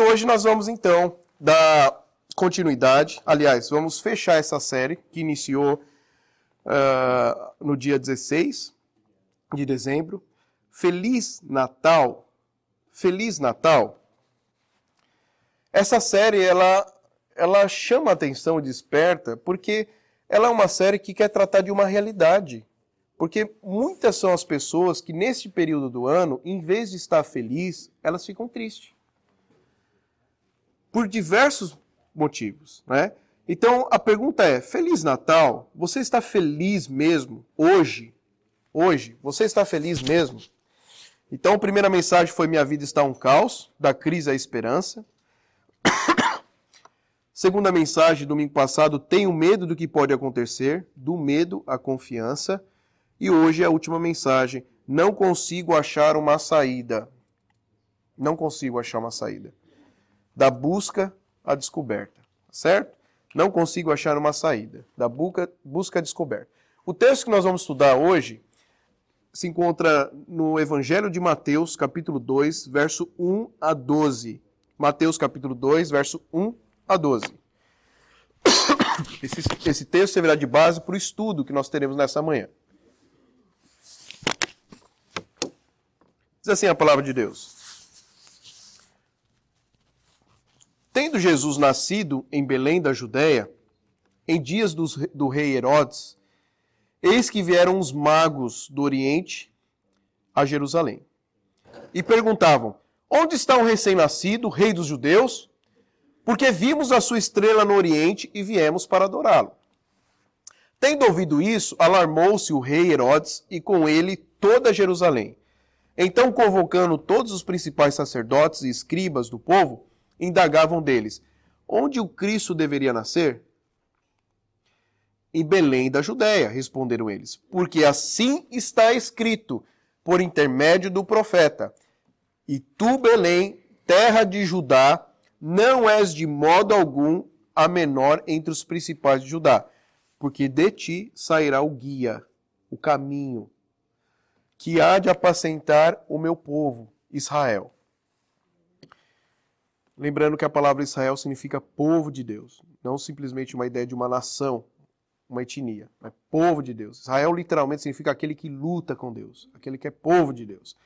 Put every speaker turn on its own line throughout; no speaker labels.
hoje nós vamos então dar continuidade, aliás, vamos fechar essa série que iniciou no dia 16 de dezembro. Feliz Natal! Feliz Natal! Essa série, ela chama a atenção e desperta porque ela é uma série que quer tratar de uma realidade. Porque muitas são as pessoas que neste período do ano, em vez de estar feliz, elas ficam tristes. Por diversos motivos, né? Então a pergunta é, Feliz Natal? Você está feliz mesmo hoje? Hoje, você está feliz mesmo? Então a primeira mensagem foi Minha Vida Está um Caos, da crise à esperança. Segunda mensagem, domingo passado, Tenho medo do que pode acontecer, do medo à confiança. E hoje a última mensagem, Não consigo achar uma saída. Não consigo achar uma saída. Da busca à descoberta, certo? Não consigo achar uma saída. Da busca à descoberta. O texto que nós vamos estudar hoje se encontra no Evangelho de Mateus, capítulo 2, verso 1 a 12. Mateus, capítulo 2, verso 1 a 12. Esse texto servirá de base para o estudo que nós teremos nessa manhã. Diz assim a palavra de Deus. Tendo Jesus nascido em Belém da Judéia, em dias do rei Herodes, eis que vieram os magos do Oriente a Jerusalém. E perguntavam, onde está o recém-nascido, rei dos judeus? Porque vimos a sua estrela no Oriente e viemos para adorá-lo. Tendo ouvido isso, alarmou-se o rei Herodes e com ele toda Jerusalém. Então, convocando todos os principais sacerdotes e escribas do povo, indagavam deles, onde o Cristo deveria nascer? Em Belém da Judéia, responderam eles, porque assim está escrito, por intermédio do profeta. E tu, Belém, terra de Judá, não és de modo algum a menor entre os principais de Judá, porque de ti sairá o guia, o caminho, que há de apacentar o meu povo, Israel. Lembrando que a palavra Israel significa povo de Deus, não simplesmente uma ideia de uma nação, uma etnia, mas povo de Deus. Israel literalmente significa aquele que luta com Deus, aquele que é povo de Deus.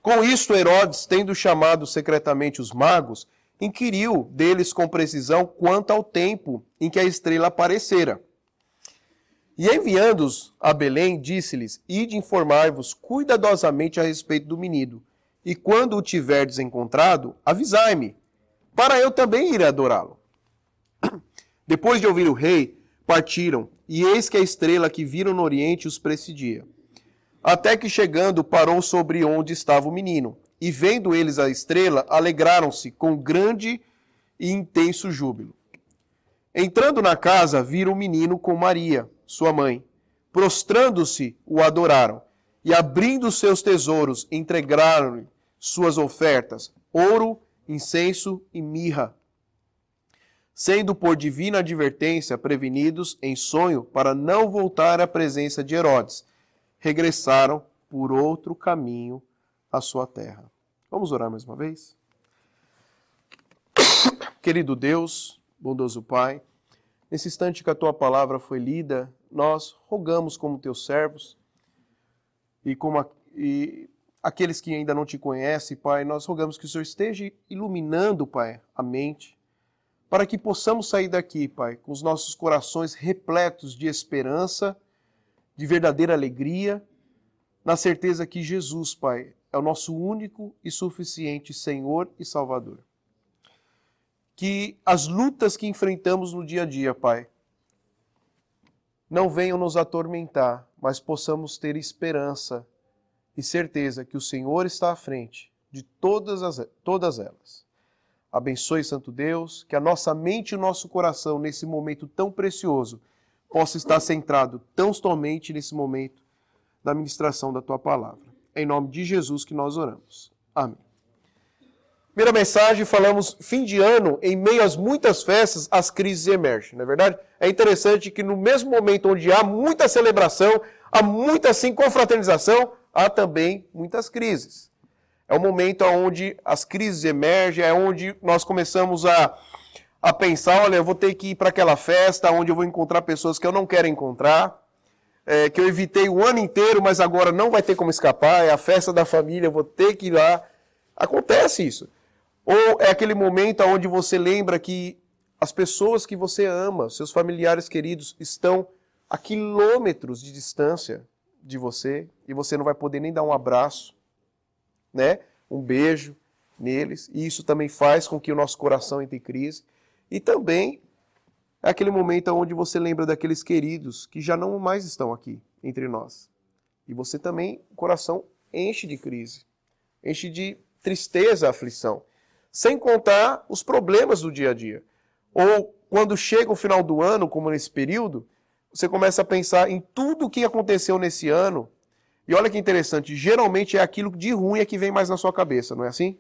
Com isto, Herodes, tendo chamado secretamente os magos, inquiriu deles com precisão quanto ao tempo em que a estrela aparecera. E enviando-os a Belém, disse-lhes, ide informar-vos cuidadosamente a respeito do menino, e quando o tiverdes encontrado, avisai-me, para eu também ir adorá-lo. Depois de ouvir o rei, partiram, e eis que a estrela que viram no oriente os precedia. Até que chegando, parou sobre onde estava o menino, e vendo eles a estrela, alegraram-se com grande e intenso júbilo. Entrando na casa, viram o menino com Maria, sua mãe. Prostrando-se, o adoraram, e abrindo seus tesouros, entregaram-lhe suas ofertas, ouro, incenso e mirra. Sendo por divina advertência prevenidos em sonho para não voltar à presença de Herodes, regressaram por outro caminho à sua terra. Vamos orar mais uma vez? Querido Deus, bondoso Pai, nesse instante que a Tua palavra foi lida, nós rogamos como Teus servos e aqueles que ainda não Te conhecem, Pai, nós rogamos que o Senhor esteja iluminando, Pai, a mente, para que possamos sair daqui, Pai, com os nossos corações repletos de esperança, de verdadeira alegria, na certeza que Jesus, Pai, é o nosso único e suficiente Senhor e Salvador. Que as lutas que enfrentamos no dia a dia, Pai, não venham nos atormentar, mas possamos ter esperança e certeza que o Senhor está à frente de todas elas. Abençoe, Santo Deus, que a nossa mente e o nosso coração, nesse momento tão precioso, possa estar centrado tão somente nesse momento da ministração da Tua Palavra. É em nome de Jesus que nós oramos. Amém. Primeira mensagem, falamos fim de ano, em meio às muitas festas, as crises emergem, não é verdade? É interessante que no mesmo momento onde há muita celebração, há muita, assim, confraternização, há também muitas crises. É o momento onde as crises emergem, é onde nós começamos a pensar, olha, eu vou ter que ir para aquela festa onde eu vou encontrar pessoas que eu não quero encontrar, que eu evitei o ano inteiro, mas agora não vai ter como escapar, é a festa da família, eu vou ter que ir lá. Acontece isso. Ou é aquele momento onde você lembra que as pessoas que você ama, seus familiares queridos, estão a quilômetros de distância de você e você não vai poder nem dar um abraço, né? Um beijo neles. E isso também faz com que o nosso coração entre em crise. E também é aquele momento onde você lembra daqueles queridos que já não mais estão aqui entre nós. E você também, o coração enche de crise, enche de tristeza, aflição. Sem contar os problemas do dia a dia. Ou quando chega o final do ano, como nesse período, você começa a pensar em tudo o que aconteceu nesse ano. E olha que interessante, geralmente é aquilo de ruim é que vem mais na sua cabeça, não é assim?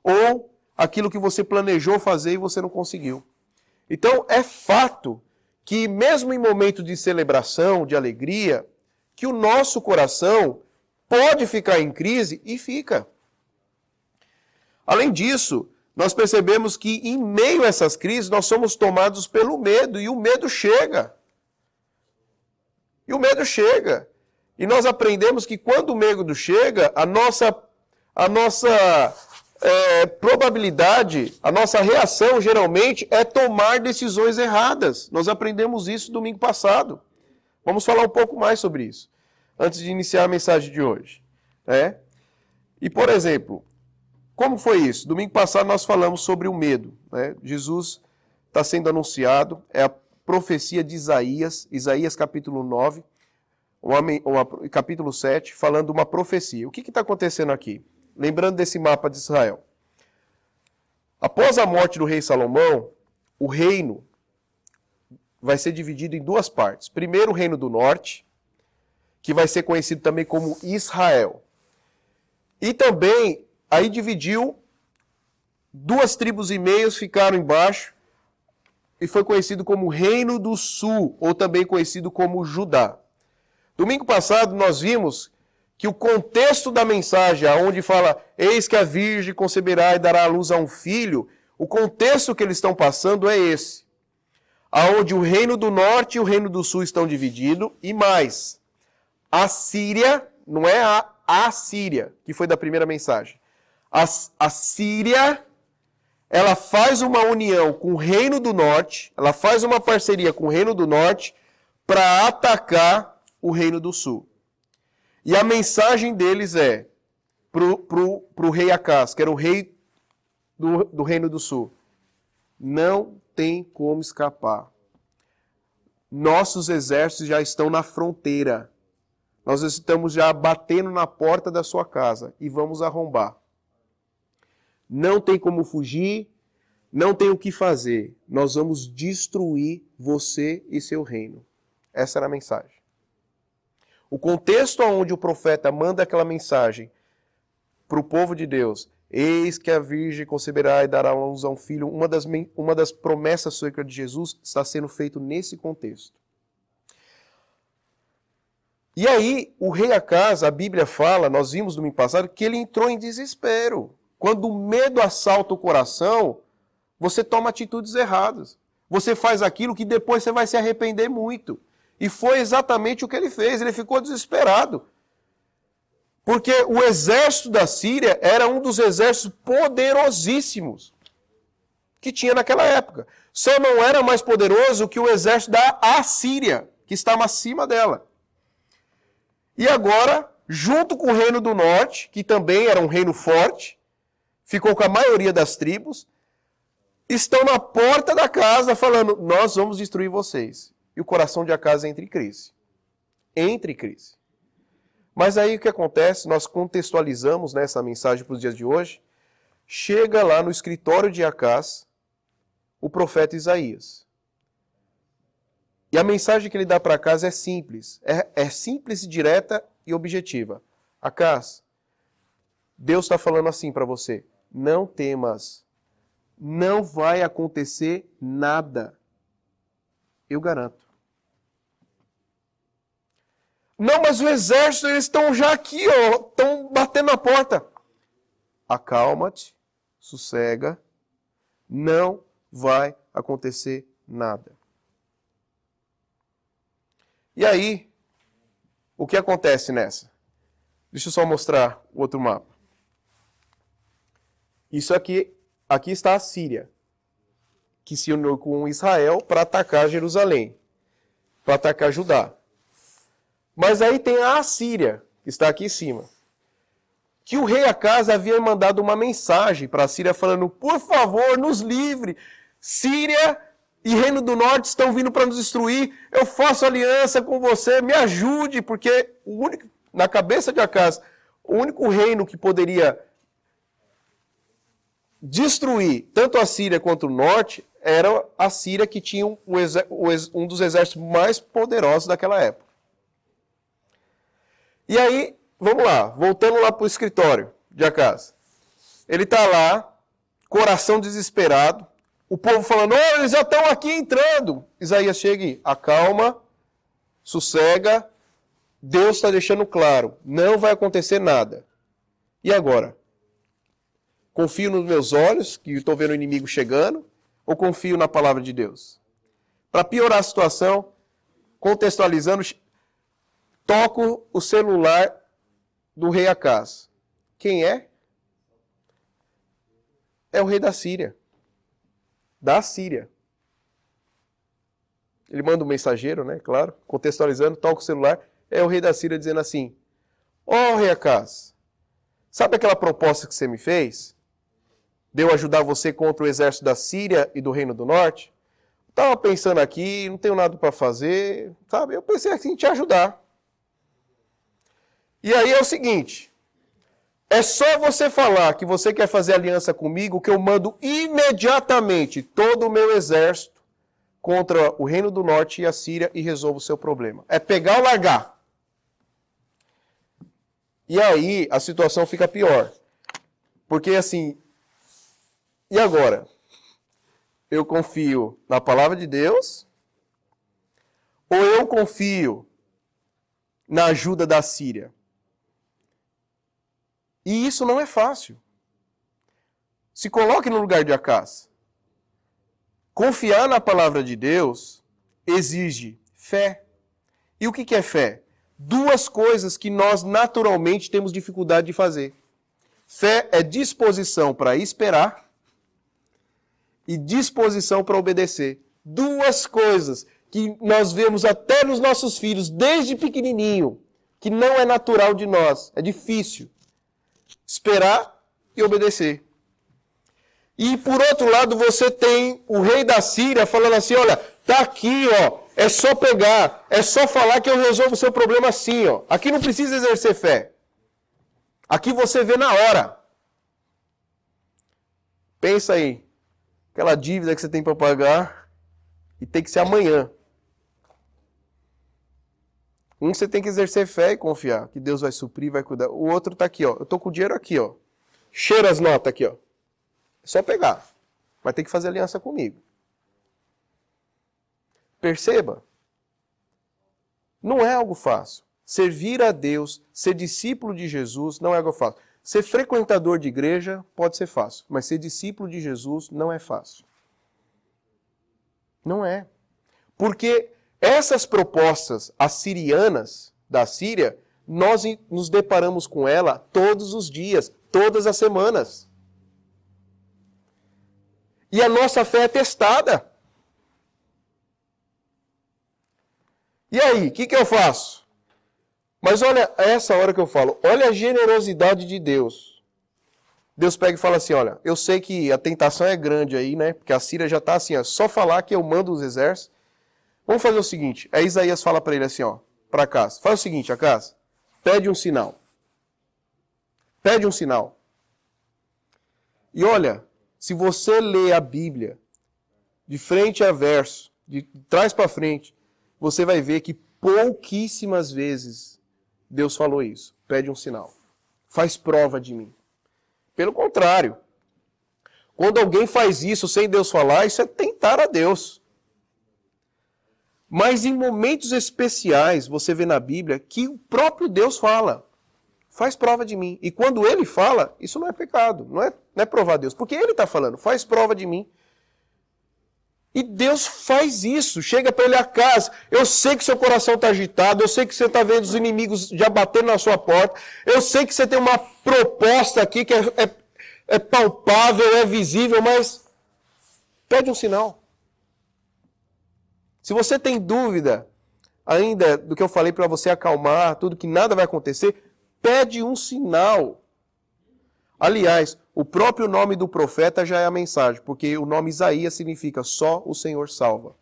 Ou aquilo que você planejou fazer e você não conseguiu. Então é fato que mesmo em momento de celebração, de alegria, que o nosso coração pode ficar em crise e fica. Além disso, nós percebemos que em meio a essas crises nós somos tomados pelo medo e o medo chega. E o medo chega. E nós aprendemos que quando o medo chega, a nossa probabilidade, a nossa reação geralmente é tomar decisões erradas. Nós aprendemos isso domingo passado. Vamos falar um pouco mais sobre isso, antes de iniciar a mensagem de hoje. E, por exemplo, como foi isso? Domingo passado nós falamos sobre o medo. Jesus está sendo anunciado, é a profecia de Isaías, Isaías capítulo 9, capítulo 7, falando uma profecia. O que está acontecendo aqui? Lembrando desse mapa de Israel. Após a morte do rei Salomão, o reino vai ser dividido em duas partes. Primeiro, o reino do norte, que vai ser conhecido também como Israel. E também, aí dividiu, 2 tribos e meias ficaram embaixo, e foi conhecido como Reino do Sul, ou também conhecido como Judá. Domingo passado nós vimos que o contexto da mensagem, onde fala, eis que a virgem conceberá e dará à luz a um filho, o contexto que eles estão passando é esse. Onde o reino do norte e o reino do sul estão divididos, e mais, a Síria, não é a Assíria, que foi da primeira mensagem. A Síria, ela faz uma união com o reino do norte, ela faz uma parceria com o reino do norte para atacar o reino do sul. E a mensagem deles é pro rei Acaz, que era o rei do reino do sul. Não tem como escapar. Nossos exércitos já estão na fronteira. Nós estamos já batendo na porta da sua casa e vamos arrombar. Não tem como fugir, não tem o que fazer. Nós vamos destruir você e seu reino. Essa era a mensagem. O contexto onde o profeta manda aquela mensagem para o povo de Deus, eis que a virgem conceberá e dará à luz a um filho, uma das promessas acerca de Jesus está sendo feito nesse contexto. E aí, o rei Acaz, a Bíblia fala, nós vimos no domingo passado, que ele entrou em desespero. Quando o medo assalta o coração, você toma atitudes erradas. Você faz aquilo que depois você vai se arrepender muito. E foi exatamente o que ele fez, ele ficou desesperado. Porque o exército da Síria era um dos exércitos poderosíssimos que tinha naquela época. Só não era mais poderoso que o exército da Assíria, que estava acima dela. E agora, junto com o reino do norte, que também era um reino forte, ficou com a maioria das tribos, estão na porta da casa falando, nós vamos destruir vocês. E o coração de Acaz entra em crise. Entra em crise. Mas aí o que acontece? Nós contextualizamos essa mensagem para os dias de hoje. Chega lá no escritório de Acaz o profeta Isaías. E a mensagem que ele dá para Acaz é simples. É simples, direta e objetiva. Acaz, Deus está falando assim para você. Não temas. Não vai acontecer nada. Eu garanto. Não, mas o exército, eles estão já aqui, estão batendo na porta. acalma-te, sossega, não vai acontecer nada. E aí, o que acontece nessa? Deixa eu só mostrar o outro mapa. Isso aqui está a Síria, que se uniu com Israel para atacar Jerusalém, para atacar Judá. Mas aí tem a Assíria, que está aqui em cima, que o rei Acaz havia mandado uma mensagem para a Síria falando, por favor, nos livre, Síria e Reino do Norte estão vindo para nos destruir, eu faço aliança com você, me ajude, porque na cabeça de Acaz, o único reino que poderia destruir tanto a Síria quanto o norte era a Síria, que tinha um dos exércitos mais poderosos daquela época. E aí, vamos lá, voltando lá para o escritório de Acaz. Ele está lá, coração desesperado, o povo falando, oh, eles já estão aqui entrando. Isaías chega e acalma, sossega, Deus está deixando claro, não vai acontecer nada. E agora? Confio nos meus olhos, que estou vendo o inimigo chegando, ou confio na palavra de Deus? Para piorar a situação, contextualizando, toco o celular do rei Acaz. Quem é? É o rei da Síria. Da Síria. Ele manda um mensageiro, né? Claro, contextualizando, toca o celular. É o rei da Síria dizendo assim, ó rei Acaz, sabe aquela proposta que você me fez? De eu ajudar você contra o exército da Síria e do Reino do Norte? Estava pensando aqui, não tenho nada para fazer, sabe? Eu pensei assim, em te ajudar. E aí é o seguinte, é só você falar que você quer fazer aliança comigo, que eu mando imediatamente todo o meu exército contra o Reino do Norte e a Síria e resolvo o seu problema. É pegar ou largar. E aí a situação fica pior. Porque assim, e agora? Eu confio na palavra de Deus? Ou eu confio na ajuda da Síria? E isso não é fácil. Se coloque no lugar de Acaz. Confiar na palavra de Deus exige fé. E o que é fé? Duas coisas que nós naturalmente temos dificuldade de fazer. Fé é disposição para esperar e disposição para obedecer. Duas coisas que nós vemos até nos nossos filhos, desde pequenininho, que não é natural de nós, é difícil. Esperar e obedecer. E por outro lado, você tem o rei da Síria falando assim, olha, tá aqui, ó, é só pegar, é só falar que eu resolvo o seu problema assim, ó. Aqui não precisa exercer fé. Aqui você vê na hora. Pensa aí, aquela dívida que você tem para pagar e tem que ser amanhã. Um você tem que exercer fé e confiar que Deus vai suprir, vai cuidar. O outro tá aqui, ó. Eu tô com o dinheiro aqui, ó. Cheira as notas aqui, ó. É só pegar. Vai ter que fazer aliança comigo. Perceba. Não é algo fácil. Servir a Deus, ser discípulo de Jesus, não é algo fácil. Ser frequentador de igreja pode ser fácil, mas ser discípulo de Jesus não é fácil. Não é. Porque essas propostas assirianas da Síria, nós nos deparamos com ela todos os dias, todas as semanas. E a nossa fé é testada. E aí, o que eu faço? Mas olha, é essa hora que eu falo, olha a generosidade de Deus. Deus pega e fala assim, olha, eu sei que a tentação é grande aí, né? Porque a Síria já está assim, ó, só falar que eu mando os exércitos. Vamos fazer o seguinte, aí Isaías fala para ele assim, ó, para Acaz, faz o seguinte, Acaz, pede um sinal. Pede um sinal. E olha, se você lê a Bíblia de frente a verso, de trás para frente, você vai ver que pouquíssimas vezes Deus falou isso. Pede um sinal. Faz prova de mim. Pelo contrário, quando alguém faz isso sem Deus falar, isso é tentar a Deus. Mas em momentos especiais, você vê na Bíblia que o próprio Deus fala faz prova de mim. E quando ele fala, isso não é pecado, não é provar Deus. Porque ele está falando, faz prova de mim. E Deus faz isso, chega para ele a casa. Eu sei que seu coração está agitado, eu sei que você está vendo os inimigos já batendo na sua porta, eu sei que você tem uma proposta aqui que é palpável, é visível, mas pede um sinal. Se você tem dúvida ainda do que eu falei para você acalmar, tudo que nada vai acontecer, pede um sinal. Aliás, o próprio nome do profeta já é a mensagem, porque o nome Isaías significa só o Senhor salva.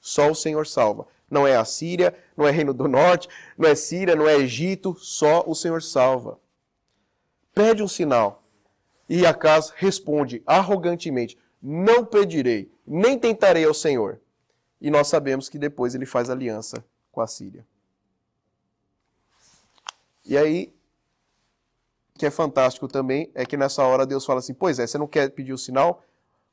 Só o Senhor salva. Não é a Síria, não é Reino do Norte, não é Síria, não é Egito, só o Senhor salva. Pede um sinal. E Acaz responde arrogantemente, não pedirei, nem tentarei ao Senhor. E nós sabemos que depois ele faz aliança com a Síria. E aí, o que é fantástico também é que nessa hora Deus fala assim, pois é, você não quer pedir o sinal,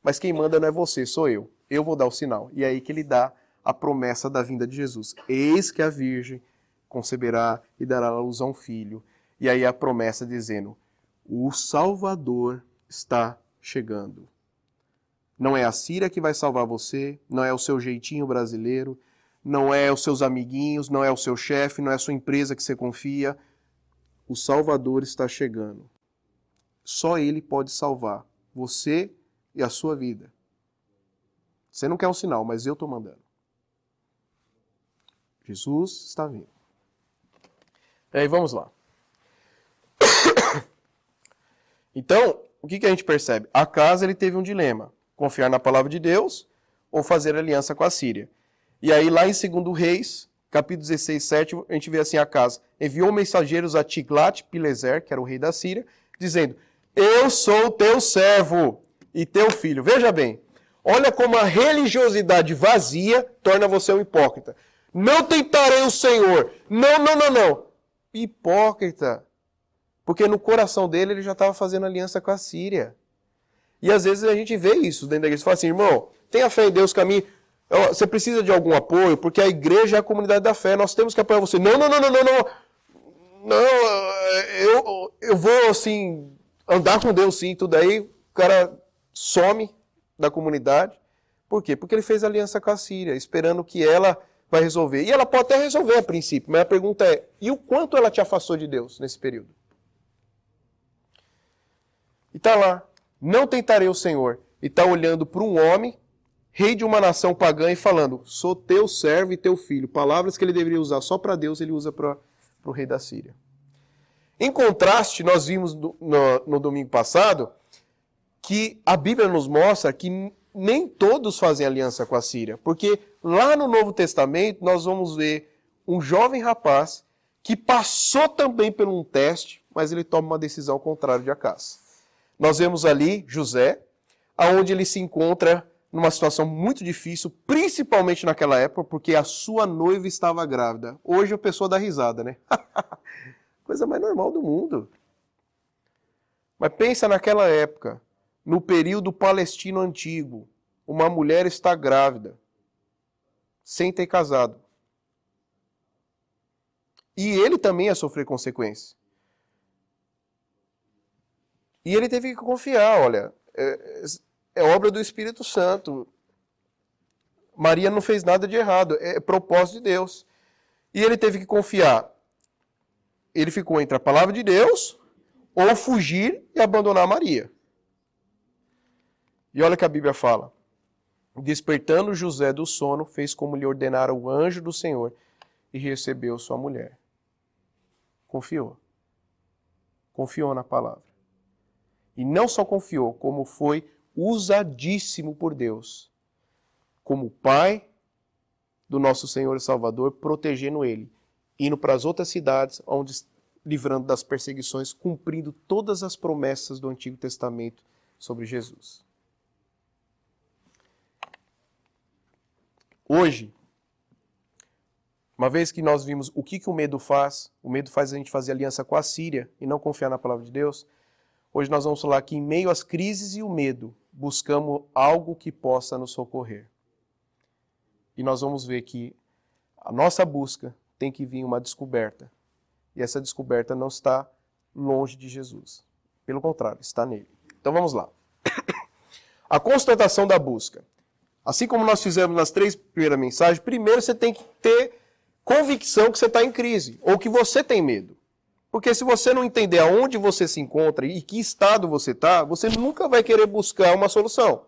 mas quem manda não é você, sou eu. Eu vou dar o sinal. E é aí que ele dá a promessa da vinda de Jesus. Eis que a Virgem conceberá e dará à luz a um filho. E aí a promessa dizendo, o Salvador está chegando. Não é a Síria que vai salvar você, não é o seu jeitinho brasileiro, não é os seus amiguinhos, não é o seu chefe, não é a sua empresa que você confia. O Salvador está chegando. Só Ele pode salvar você e a sua vida. Você não quer um sinal, mas eu estou mandando. Jesus está vindo. E aí, vamos lá. Então, o que a gente percebe? Acaz, ele teve um dilema. Confiar na palavra de Deus ou fazer aliança com a Síria. E aí, lá em 2 Reis, capítulo 16, 7, a gente vê assim, Acaz enviou mensageiros a Tiglat-Pileser, que era o rei da Síria, dizendo, eu sou teu servo e teu filho. Veja bem, olha como a religiosidade vazia torna você um hipócrita. Não tentarei o Senhor. Não. Hipócrita. Porque no coração dele ele já estava fazendo aliança com a Síria. E às vezes a gente vê isso dentro da igreja. Você fala assim, irmão, tenha fé em Deus que a mim... Você precisa de algum apoio, porque a igreja é a comunidade da fé. Nós temos que apoiar você. Não. Eu vou, assim, andar com Deus, sim. Tudo aí, o cara some da comunidade. Por quê? Porque ele fez aliança com a Síria, esperando que ela vai resolver. E ela pode até resolver a princípio, mas a pergunta é, e o quanto ela te afastou de Deus nesse período? E está lá, não tentarei o Senhor. E está olhando para um homem, rei de uma nação pagã, e falando, sou teu servo e teu filho. Palavras que ele deveria usar só para Deus, ele usa para o rei da Síria. Em contraste, nós vimos no domingo passado que a Bíblia nos mostra que nem todos fazem aliança com a Síria. Porque lá no Novo Testamento nós vamos ver um jovem rapaz que passou também por um teste, mas ele toma uma decisão contrária de Acaz. Nós vemos ali José, aonde ele se encontra numa situação muito difícil, principalmente naquela época, porque a sua noiva estava grávida. Hoje a pessoa dá risada, né? Coisa mais normal do mundo. Mas pensa naquela época, no período palestino antigo, uma mulher está grávida, sem ter casado. E ele também ia sofrer consequências. E ele teve que confiar, olha, é obra do Espírito Santo. Maria não fez nada de errado, é propósito de Deus. E ele teve que confiar. Ele ficou entre a palavra de Deus ou fugir e abandonar Maria. E olha o que a Bíblia fala. Despertando José do sono, fez como lhe ordenara o anjo do Senhor e recebeu sua mulher. Confiou. Confiou na palavra. E não só confiou, como foi usadíssimo por Deus, como pai do nosso Senhor e Salvador, protegendo ele, indo para as outras cidades, livrando das perseguições, cumprindo todas as promessas do Antigo Testamento sobre Jesus. Hoje, uma vez que nós vimos o que o medo faz a gente fazer aliança com a Síria e não confiar na palavra de Deus, hoje nós vamos falar que em meio às crises e o medo, buscamos algo que possa nos socorrer. E nós vamos ver que a nossa busca tem que vir uma descoberta E essa descoberta não está longe de Jesus. Pelo contrário, está nele. Então vamos lá. A constatação da busca. Assim como nós fizemos nas 3 primeiras mensagens, primeiro você tem que ter convicção que você está em crise, ou que você tem medo. Porque se você não entender aonde você se encontra e que estado você está, você nunca vai querer buscar uma solução.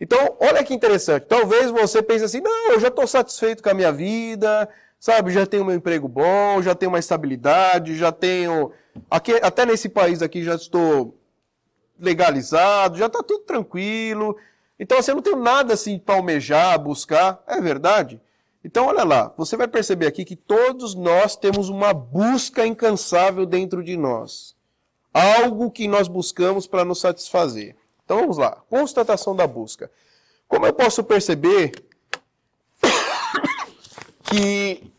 Então, olha que interessante. Talvez você pense assim, não, eu já estou satisfeito com a minha vida, sabe, já tenho meu emprego bom, já tenho uma estabilidade, já tenho... até nesse país aqui já estou legalizado, já está tudo tranquilo. Então, assim, eu não tenho nada assim para almejar, buscar. É verdade? Então, olha lá, você vai perceber aqui que todos nós temos uma busca incansável dentro de nós. Algo que nós buscamos para nos satisfazer. Então, vamos lá. Constatação da busca. Como eu posso perceber que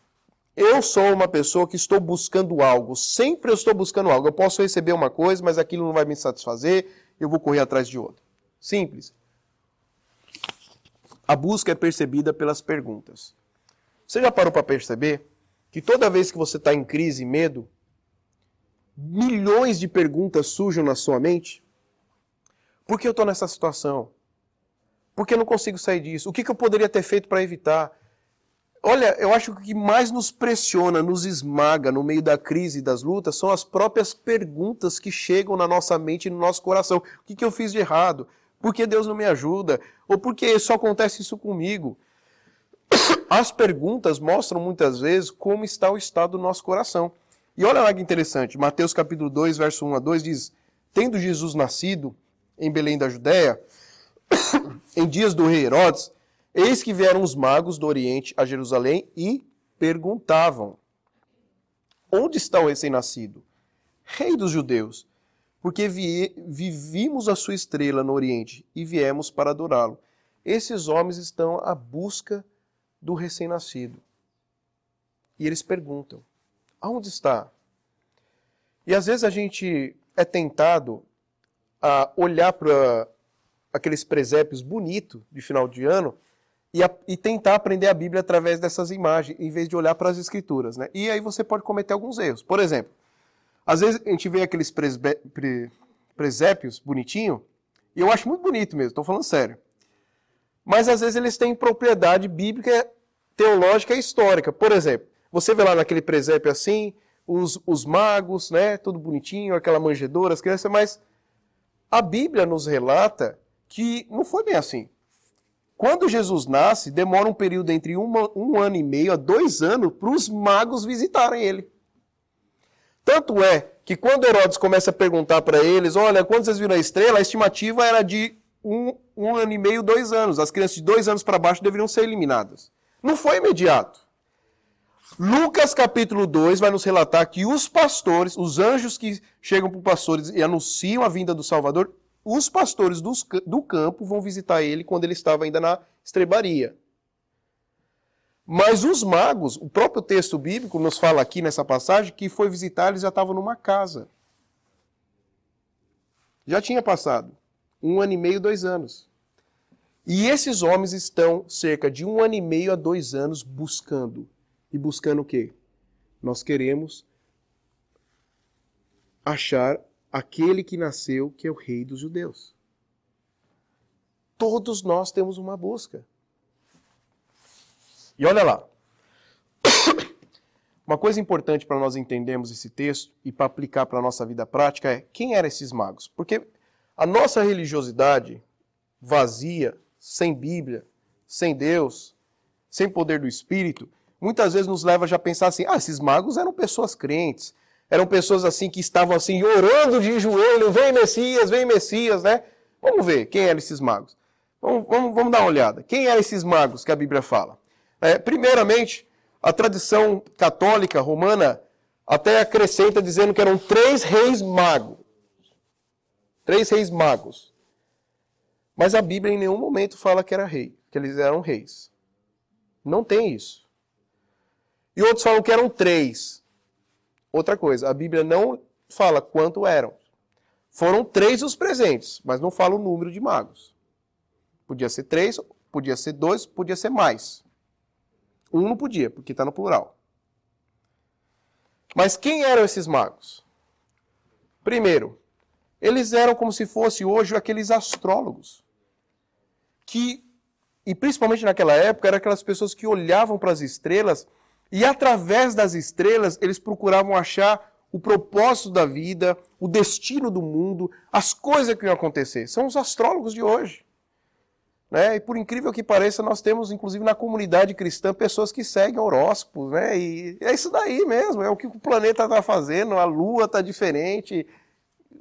eu sou uma pessoa que estou buscando algo? Sempre eu estou buscando algo. Eu posso receber uma coisa, mas aquilo não vai me satisfazer, eu vou correr atrás de outra. Simples. A busca é percebida pelas perguntas. Você já parou para perceber que toda vez que você está em crise e medo, milhões de perguntas surgem na sua mente? Por que eu estou nessa situação? Por que eu não consigo sair disso? O que eu poderia ter feito para evitar? Olha, eu acho que o que mais nos pressiona, nos esmaga no meio da crise e das lutas são as próprias perguntas que chegam na nossa mente e no nosso coração. O que eu fiz de errado? Por que Deus não me ajuda? Ou por que só acontece isso comigo? As perguntas mostram muitas vezes como está o estado do nosso coração. E olha lá que interessante, Mateus capítulo 2, verso 1 a 2 diz: tendo Jesus nascido em Belém da Judéia, em dias do rei Herodes, eis que vieram os magos do Oriente a Jerusalém e perguntavam: onde está o recém-nascido, rei dos judeus? Porque vimos a sua estrela no Oriente e viemos para adorá-lo. Esses homens estão à busca do recém-nascido. E eles perguntam: aonde está? E às vezes a gente é tentado a olhar para aqueles presépios bonitos de final de ano e tentar aprender a Bíblia através dessas imagens, em vez de olhar para as Escrituras, né? E aí você pode cometer alguns erros. Por exemplo, às vezes a gente vê aqueles presépios bonitinhos, e eu acho muito bonito mesmo, estou falando sério. Mas às vezes eles têm propriedade bíblica, teológica e histórica. Por exemplo, você vê lá naquele presépio assim, os magos, né, tudo bonitinho, aquela manjedoura, as crianças, mas a Bíblia nos relata que não foi bem assim. Quando Jesus nasce, demora um período entre um ano e meio a 2 anos para os magos visitarem ele. Tanto é que quando Herodes começa a perguntar para eles, olha, quando vocês viram a estrela, a estimativa era de um ano e meio, 2 anos. As crianças de 2 anos para baixo deveriam ser eliminadas. Não foi imediato. Lucas capítulo 2 vai nos relatar que os pastores, os anjos que chegam para os pastores e anunciam a vinda do Salvador, os pastores do campo vão visitar ele quando ele estava ainda na estrebaria. Mas os magos, o próprio texto bíblico nos fala aqui nessa passagem que foi visitar, eles já estavam numa casa. Já tinha passado 1 ano e meio, 2 anos. E esses homens estão cerca de 1 ano e meio a 2 anos buscando. E buscando o quê? Nós queremos achar aquele que nasceu, que é o rei dos judeus. Todos nós temos uma busca. E olha lá. Uma coisa importante para nós entendermos esse texto e para aplicar para a nossa vida prática é: quem eram esses magos? Porque a nossa religiosidade vazia, sem Bíblia, sem Deus, sem poder do Espírito, muitas vezes nos leva já a pensar assim: esses magos eram pessoas crentes, eram pessoas assim que estavam assim orando de joelho, vem Messias, né? Vamos ver quem eram esses magos. Vamos dar uma olhada. Quem eram esses magos que a Bíblia fala? Primeiramente, a tradição católica romana até acrescenta dizendo que eram 3 reis magos. 3 reis magos. Mas a Bíblia em nenhum momento fala que era rei, que eles eram reis. Não tem isso. E outros falam que eram 3. Outra coisa, a Bíblia não fala quanto eram. Foram 3 os presentes, mas não fala o número de magos. Podia ser 3, podia ser 2, podia ser mais. 1 não podia, porque está no plural. Mas quem eram esses magos? Primeiro, eles eram como se fosse hoje aqueles astrólogos. E principalmente naquela época, eram aquelas pessoas que olhavam para as estrelas e através das estrelas eles procuravam achar o propósito da vida, o destino do mundo, as coisas que iam acontecer. São os astrólogos de hoje. Né? E por incrível que pareça, nós temos, inclusive na comunidade cristã, pessoas que seguem horóscopos. Né? E é isso daí mesmo, é o que o planeta está fazendo, a lua está diferente,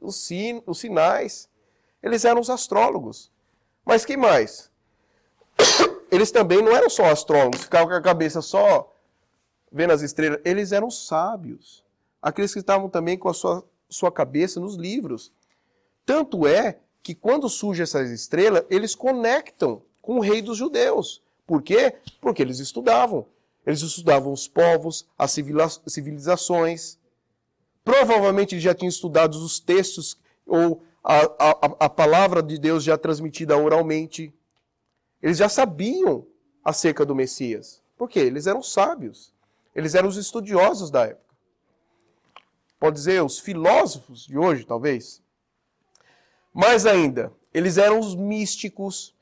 os sinais. Eles eram os astrólogos. Mas quem mais? Eles também não eram só astrólogos, ficavam com a cabeça só vendo as estrelas. Eles eram sábios. Aqueles que estavam também com a sua cabeça nos livros. Tanto é que quando surgem essas estrelas, eles conectam com o rei dos judeus. Por quê? Porque eles estudavam. Eles estudavam os povos, as civilizações. Provavelmente eles já tinham estudado os textos ou a palavra de Deus já transmitida oralmente. Eles já sabiam acerca do Messias. Por quê? Eles eram sábios. Eles eram os estudiosos da época. Pode dizer, os filósofos de hoje, talvez. Mais ainda, eles eram os místicos.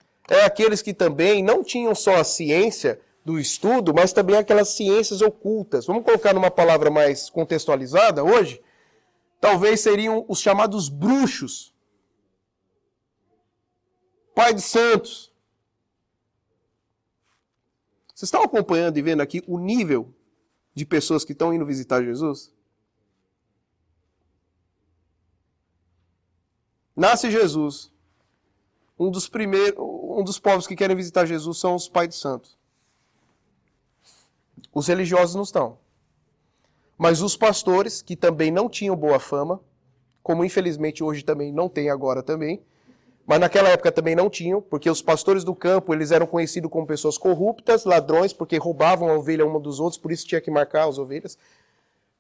Aqueles que também não tinham só a ciência do estudo, mas também aquelas ciências ocultas. Vamos colocar numa palavra mais contextualizada hoje? Talvez seriam os chamados bruxos. Pai de santos. Vocês estão acompanhando e vendo aqui o nível de pessoas que estão indo visitar Jesus? Nasce Jesus. Um dos povos que querem visitar Jesus são os pais de santos. Os religiosos não estão. Mas os pastores, que também não tinham boa fama, como infelizmente hoje também não tem agora também, mas naquela época também não tinham, porque os pastores do campo, eles eram conhecidos como pessoas corruptas, ladrões, porque roubavam a ovelha uma dos outros, por isso tinha que marcar as ovelhas.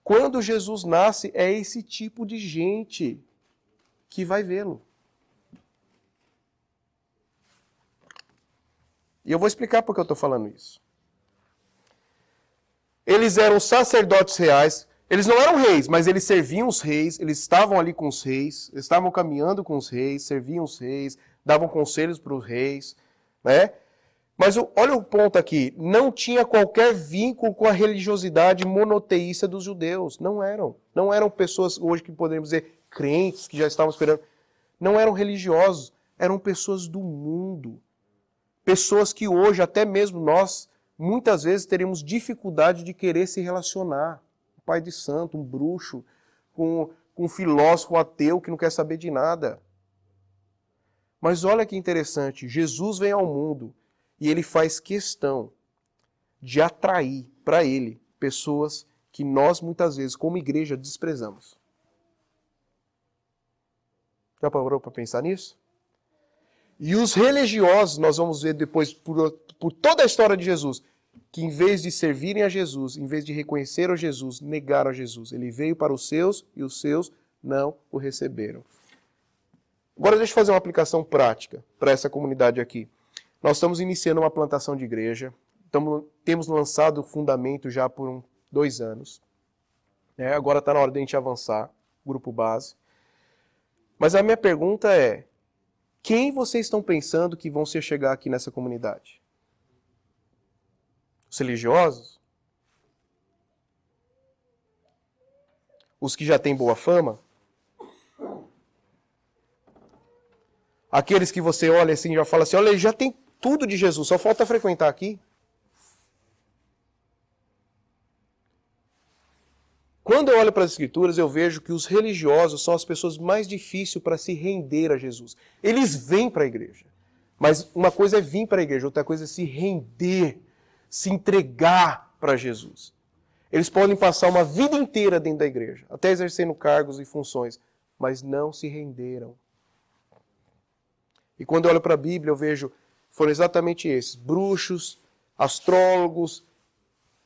Quando Jesus nasce, é esse tipo de gente que vai vê-lo. E eu vou explicar por que eu estou falando isso. Eles eram sacerdotes reais, eles não eram reis, mas eles serviam os reis, eles estavam ali com os reis, eles estavam caminhando com os reis, serviam os reis, davam conselhos para os reis, né? Mas olha o ponto aqui, não tinha qualquer vínculo com a religiosidade monoteísta dos judeus, não eram pessoas hoje que poderíamos dizer crentes, que já estavam esperando, não eram religiosos, eram pessoas do mundo, pessoas que hoje, até mesmo nós, muitas vezes teremos dificuldade de querer se relacionar. Um pai de santo, um bruxo, com um filósofo ateu que não quer saber de nada. Mas olha que interessante, Jesus vem ao mundo e ele faz questão de atrair para ele pessoas que nós muitas vezes, como igreja, desprezamos. Já parou para pensar nisso? E os religiosos, nós vamos ver depois, por toda a história de Jesus, que em vez de servirem a Jesus, em vez de reconhecer a Jesus, negaram a Jesus. Ele veio para os seus e os seus não o receberam. Agora deixa eu fazer uma aplicação prática para essa comunidade aqui. Nós estamos iniciando uma plantação de igreja, temos lançado o fundamento já por 2 anos. Agora está na hora de a gente avançar, grupo base. Mas a minha pergunta é, quem vocês estão pensando que vão se chegar aqui nessa comunidade? Os religiosos? Os que já têm boa fama? Aqueles que você olha assim e já fala assim, olha, ele já tem tudo de Jesus, só falta frequentar aqui. Quando eu olho para as Escrituras, eu vejo que os religiosos são as pessoas mais difíceis para se render a Jesus. Eles vêm para a igreja. Mas uma coisa é vir para a igreja, outra coisa é se render, se entregar para Jesus. Eles podem passar uma vida inteira dentro da igreja, até exercendo cargos e funções, mas não se renderam. E quando eu olho para a Bíblia, eu vejo, foram exatamente esses, bruxos, astrólogos,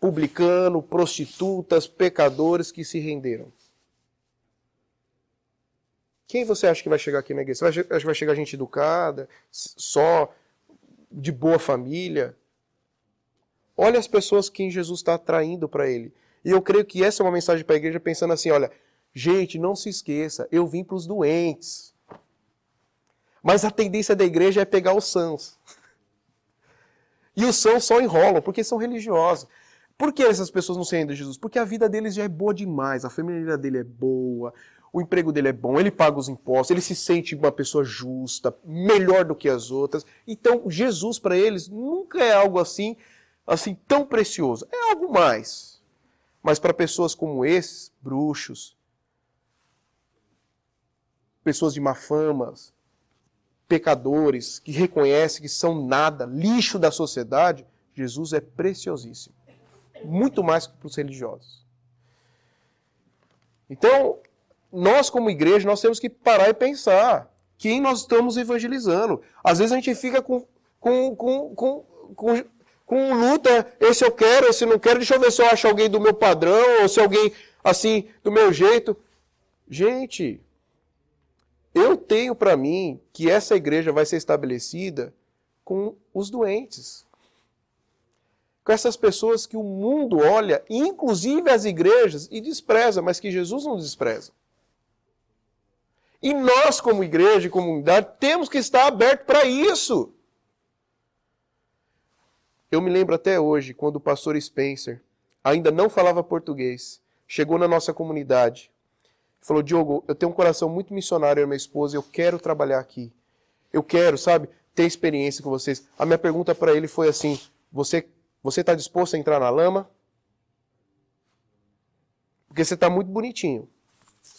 publicanos, prostitutas, pecadores que se renderam. Quem você acha que vai chegar aqui na igreja? Você acha que vai chegar gente educada, só de boa família? Olha as pessoas que Jesus está atraindo para ele. E eu creio que essa é uma mensagem para a igreja pensando assim, olha, gente, não se esqueça, eu vim para os doentes. Mas a tendência da igreja é pegar os sãos. E os sãos só enrolam, porque são religiosos. Por que essas pessoas não se rendem a Jesus? Porque a vida deles já é boa demais, a família dele é boa, o emprego dele é bom, ele paga os impostos, ele se sente uma pessoa justa, melhor do que as outras. Então, Jesus para eles nunca é algo assim tão precioso. É algo mais. Mas para pessoas como esses, bruxos, pessoas de má fama, pecadores, que reconhecem que são nada, lixo da sociedade, Jesus é preciosíssimo. Muito mais que para os religiosos. Então, nós como igreja, nós temos que parar e pensar quem nós estamos evangelizando. Às vezes a gente fica com luta, esse eu quero, esse eu não quero, deixa eu ver se eu acho alguém do meu padrão, ou se alguém assim, do meu jeito. Gente, eu tenho para mim que essa igreja vai ser estabelecida com os doentes. Com essas pessoas que o mundo olha, inclusive as igrejas, e despreza, mas que Jesus não despreza. E nós, como igreja e comunidade, temos que estar abertos para isso. Eu me lembro até hoje, quando o pastor Spencer ainda não falava português, chegou na nossa comunidade, falou, Diogo, eu tenho um coração muito missionário, eu e minha esposa, eu quero trabalhar aqui. Eu quero, sabe, ter experiência com vocês. A minha pergunta para ele foi assim, você está disposto a entrar na lama? Porque você está muito bonitinho.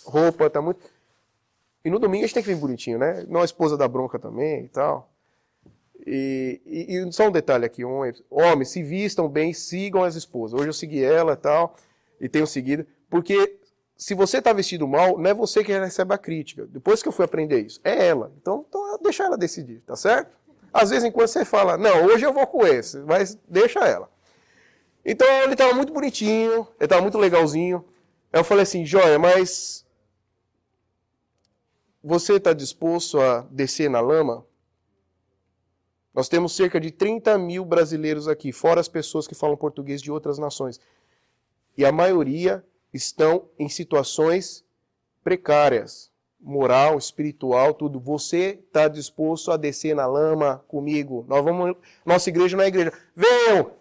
Roupa está muito... E no domingo a gente tem que vir bonitinho, né? Não a esposa da bronca também e tal. E só um detalhe aqui, homens, se vistam bem, sigam as esposas. Hoje eu segui ela e tal, e tenho seguido, porque se você está vestido mal, não é você que recebe a crítica. Depois que eu fui aprender isso, é ela. Então deixa ela decidir, tá certo? Às vezes, enquanto você fala, não, hoje eu vou com esse, mas deixa ela. Então ele estava muito bonitinho, ele estava muito legalzinho. Aí eu falei assim, joia, mas você está disposto a descer na lama? Nós temos cerca de 30 mil brasileiros aqui, fora as pessoas que falam português de outras nações. E a maioria estão em situações precárias, moral, espiritual, tudo. Você está disposto a descer na lama comigo? Nossa igreja não é igreja. Venham!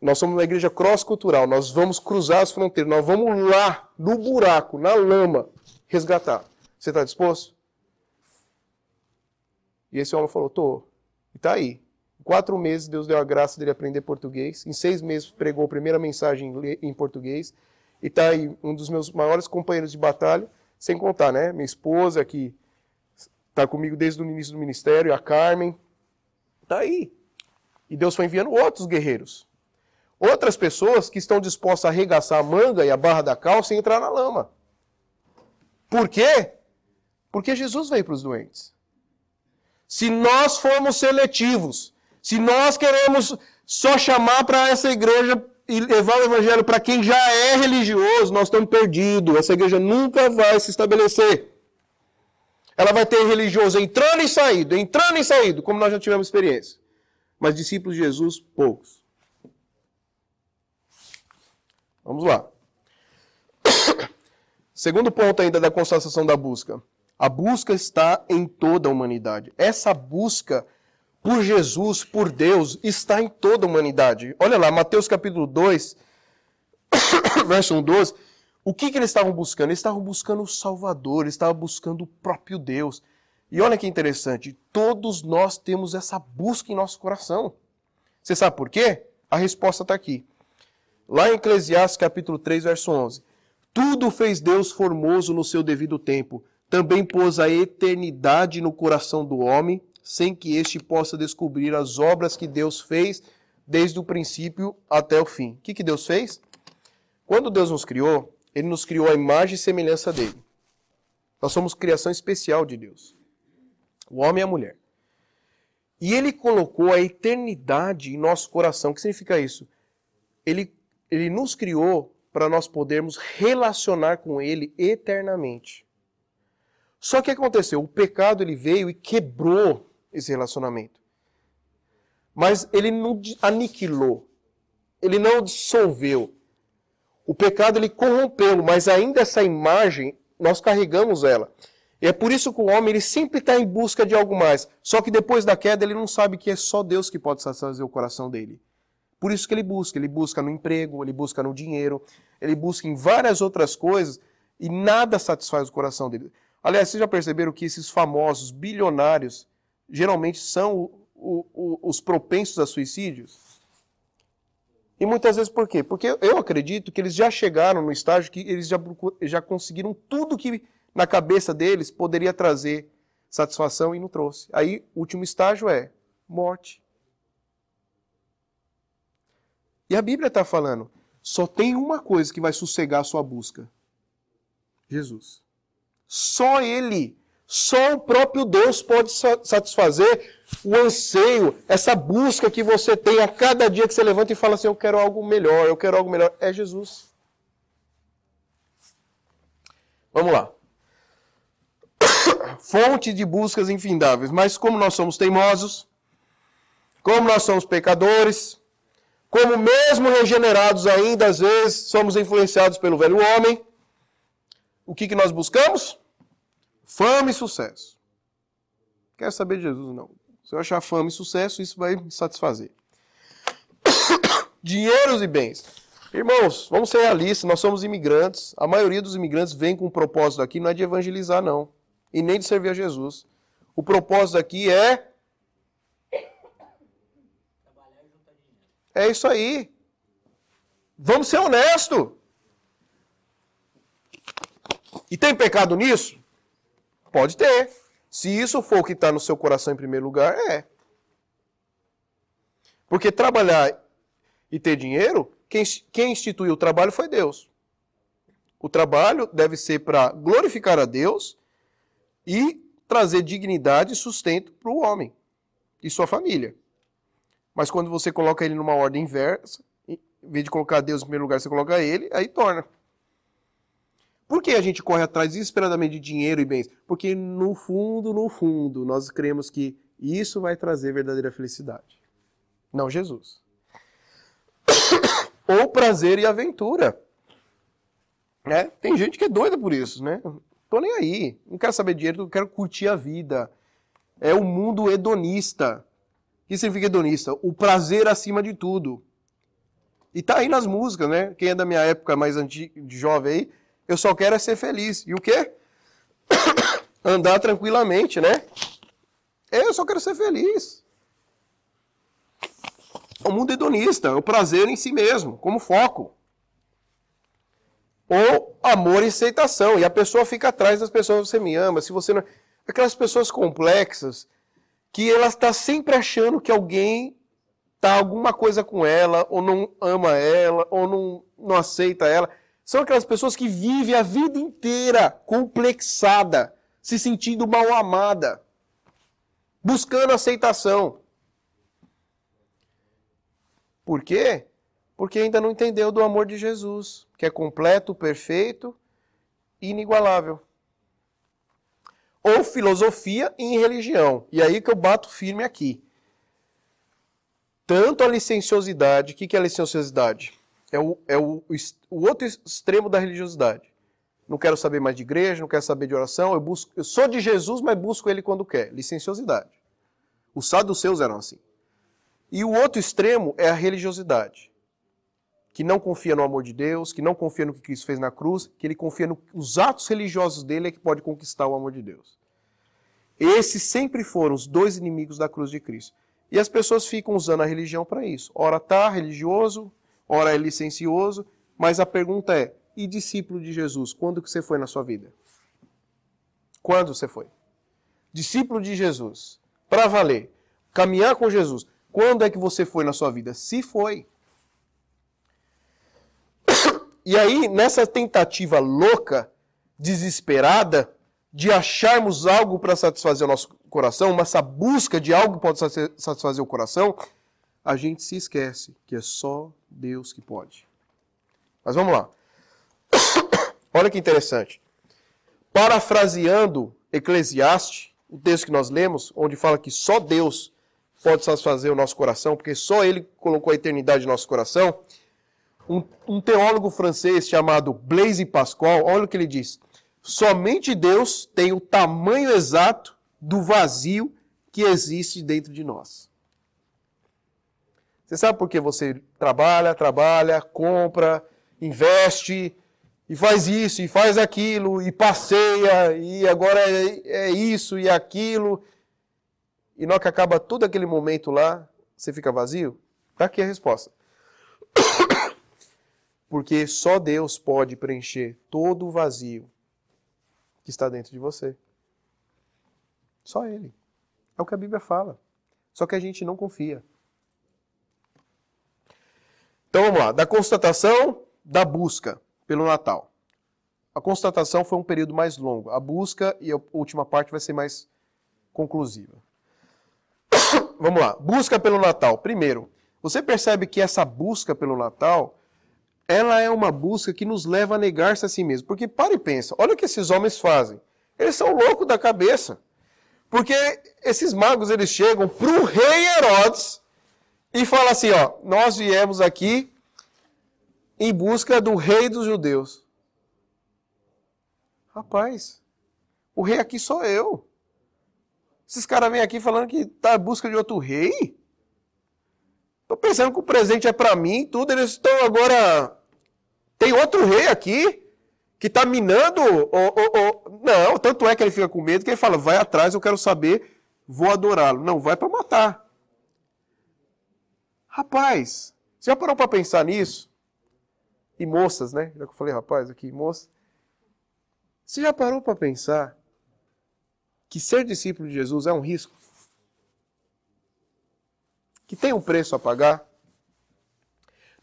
Nós somos uma igreja cross-cultural, nós vamos cruzar as fronteiras, nós vamos lá, no buraco, na lama, resgatar. Você está disposto? E esse homem falou, tô. E está aí. Em 4 meses, Deus deu a graça dele aprender português. Em 6 meses, pregou a primeira mensagem em português. E está aí um dos meus maiores companheiros de batalha, sem contar, né? Minha esposa, que está comigo desde o início do ministério, a Carmen. Está aí. E Deus foi enviando outros guerreiros. Outras pessoas que estão dispostas a arregaçar a manga e a barra da calça e entrar na lama. Por quê? Porque Jesus veio para os doentes. Se nós formos seletivos, se nós queremos só chamar para essa igreja e levar o evangelho para quem já é religioso, nós estamos perdidos. Essa igreja nunca vai se estabelecer. Ela vai ter religioso entrando e saindo, como nós já tivemos experiência. Mas discípulos de Jesus, poucos. Vamos lá. Segundo ponto ainda da constatação da busca. A busca está em toda a humanidade. Essa busca por Jesus, por Deus, está em toda a humanidade. Olha lá, Mateus capítulo 2, verso 12. O que eles estavam buscando? Eles estavam buscando o Salvador, eles estavam buscando o próprio Deus. E olha que interessante, todos nós temos essa busca em nosso coração. Você sabe por quê? A resposta está aqui. Lá em Eclesiastes capítulo 3, verso 11. Tudo fez Deus formoso no seu devido tempo. Também pôs a eternidade no coração do homem, sem que este possa descobrir as obras que Deus fez desde o princípio até o fim. O que Deus fez? Quando Deus nos criou, Ele nos criou à imagem e semelhança dele. Nós somos criação especial de Deus. O homem e a mulher. E Ele colocou a eternidade em nosso coração. O que significa isso? Ele nos criou para nós podermos relacionar com Ele eternamente. Só que o que aconteceu? O pecado ele veio e quebrou esse relacionamento. Mas ele não aniquilou. Ele não dissolveu. O pecado ele corrompeu, mas ainda essa imagem, nós carregamos ela. E é por isso que o homem ele sempre está em busca de algo mais. Só que depois da queda ele não sabe que é só Deus que pode satisfazer o coração dele. Por isso que ele busca no emprego, ele busca no dinheiro, ele busca em várias outras coisas e nada satisfaz o coração dele. Aliás, vocês já perceberam que esses famosos bilionários geralmente são os propensos a suicídios? E muitas vezes por quê? Porque eu acredito que eles já chegaram no estágio que eles já conseguiram tudo que na cabeça deles poderia trazer satisfação e não trouxe. Aí o último estágio é morte. E a Bíblia está falando, só tem uma coisa que vai sossegar a sua busca. Jesus. Só Ele, só o próprio Deus pode satisfazer o anseio, essa busca que você tem a cada dia que você levanta e fala assim, eu quero algo melhor, eu quero algo melhor. É Jesus. Vamos lá. Fonte de buscas infindáveis. Mas como nós somos teimosos, como nós somos pecadores, como mesmo regenerados ainda, às vezes, somos influenciados pelo velho homem, o que nós buscamos? Fama e sucesso. Não quero saber de Jesus, não. Se eu achar fama e sucesso, isso vai me satisfazer. Dinheiros e bens. Irmãos, vamos ser realistas, nós somos imigrantes. A maioria dos imigrantes vem com um propósito aqui, não é de evangelizar, não. E nem de servir a Jesus. O propósito aqui é isso aí. Vamos ser honestos. E tem pecado nisso? Pode ter. Se isso for o que está no seu coração em primeiro lugar, é. Porque trabalhar e ter dinheiro, quem instituiu o trabalho foi Deus. O trabalho deve ser para glorificar a Deus e trazer dignidade e sustento para o homem e sua família. Mas quando você coloca ele numa ordem inversa, em vez de colocar Deus em primeiro lugar, você coloca ele, aí torna. Por que a gente corre atrás desesperadamente de dinheiro e bens? Porque no fundo, nós cremos que isso vai trazer verdadeira felicidade. Não Jesus. Ou prazer e aventura. Né? Tem gente que é doida por isso, né? Tô nem aí. Não quero saber de dinheiro, eu quero curtir a vida. É o mundo hedonista. O que significa hedonista? O prazer acima de tudo. E tá aí nas músicas, né? Quem é da minha época mais antiga, de jovem aí, eu só quero é ser feliz. E o quê? Andar tranquilamente, né? Eu só quero ser feliz. O mundo hedonista, o prazer em si mesmo, como foco. Ou amor e aceitação. E a pessoa fica atrás das pessoas, você me ama, se você não... Aquelas pessoas complexas, que ela está sempre achando que alguém tá alguma coisa com ela, ou não ama ela, ou não aceita ela. São aquelas pessoas que vivem a vida inteira complexada, se sentindo mal amada, buscando aceitação. Por quê? Porque ainda não entendeu do amor de Jesus, que é completo, perfeito e inigualável. Ou filosofia em religião. E aí que eu bato firme aqui. Tanto a licenciosidade, o que é a licenciosidade? É o outro extremo da religiosidade. Não quero saber mais de igreja, não quero saber de oração, eu sou de Jesus, mas busco ele quando quer. Licenciosidade. Os saduceus eram assim. E o outro extremo é a religiosidade. Que não confia no amor de Deus, que não confia no que Cristo fez na cruz, que ele confia nos atos religiosos dele é que pode conquistar o amor de Deus. Esses sempre foram os dois inimigos da cruz de Cristo. E as pessoas ficam usando a religião para isso. Ora está religioso, ora é licencioso, mas a pergunta é, e discípulo de Jesus, quando que você foi na sua vida? Quando você foi? Discípulo de Jesus, para valer, caminhar com Jesus, quando é que você foi na sua vida? Se foi. E aí, nessa tentativa louca, desesperada, de acharmos algo para satisfazer o nosso coração, essa busca de algo que pode satisfazer o coração, a gente se esquece que é só Deus que pode. Mas vamos lá. Olha que interessante. Parafraseando Eclesiastes, o texto que nós lemos, onde fala que só Deus pode satisfazer o nosso coração, porque só Ele colocou a eternidade no nosso coração, Um teólogo francês chamado Blaise Pascal, olha o que ele diz. Somente Deus tem o tamanho exato do vazio que existe dentro de nós. Você sabe por que você trabalha, compra, investe, e faz isso, e faz aquilo, e passeia, e agora é isso e aquilo. E na hora que acaba todo aquele momento lá, você fica vazio? Está aqui a resposta. Porque só Deus pode preencher todo o vazio que está dentro de você. Só Ele. É o que a Bíblia fala. Só que a gente não confia. Então vamos lá. Da constatação, da busca pelo Natal. A constatação foi um período mais longo. A busca e a última parte vai ser mais conclusiva. Vamos lá. Busca pelo Natal. Primeiro, você percebe que essa busca pelo Natal, ela é uma busca que nos leva a negar-se a si mesmo. Porque para e pensa, olha o que esses homens fazem. Eles são loucos da cabeça. Porque esses magos, eles chegam para o rei Herodes e falam assim, ó, nós viemos aqui em busca do rei dos judeus. Rapaz, o rei aqui sou eu. Esses caras vêm aqui falando que está em busca de outro rei? Estou pensando que o presente é para mim, tudo. Eles estão agora... Tem outro rei aqui que está minando... Não, tanto é que ele fica com medo que ele fala, vai atrás, eu quero saber, vou adorá-lo. Não, vai para matar. Rapaz, você já parou para pensar nisso? E moças, né? Já que eu falei rapaz aqui, moça. Você já parou para pensar que ser discípulo de Jesus é um risco? Que tem um preço a pagar?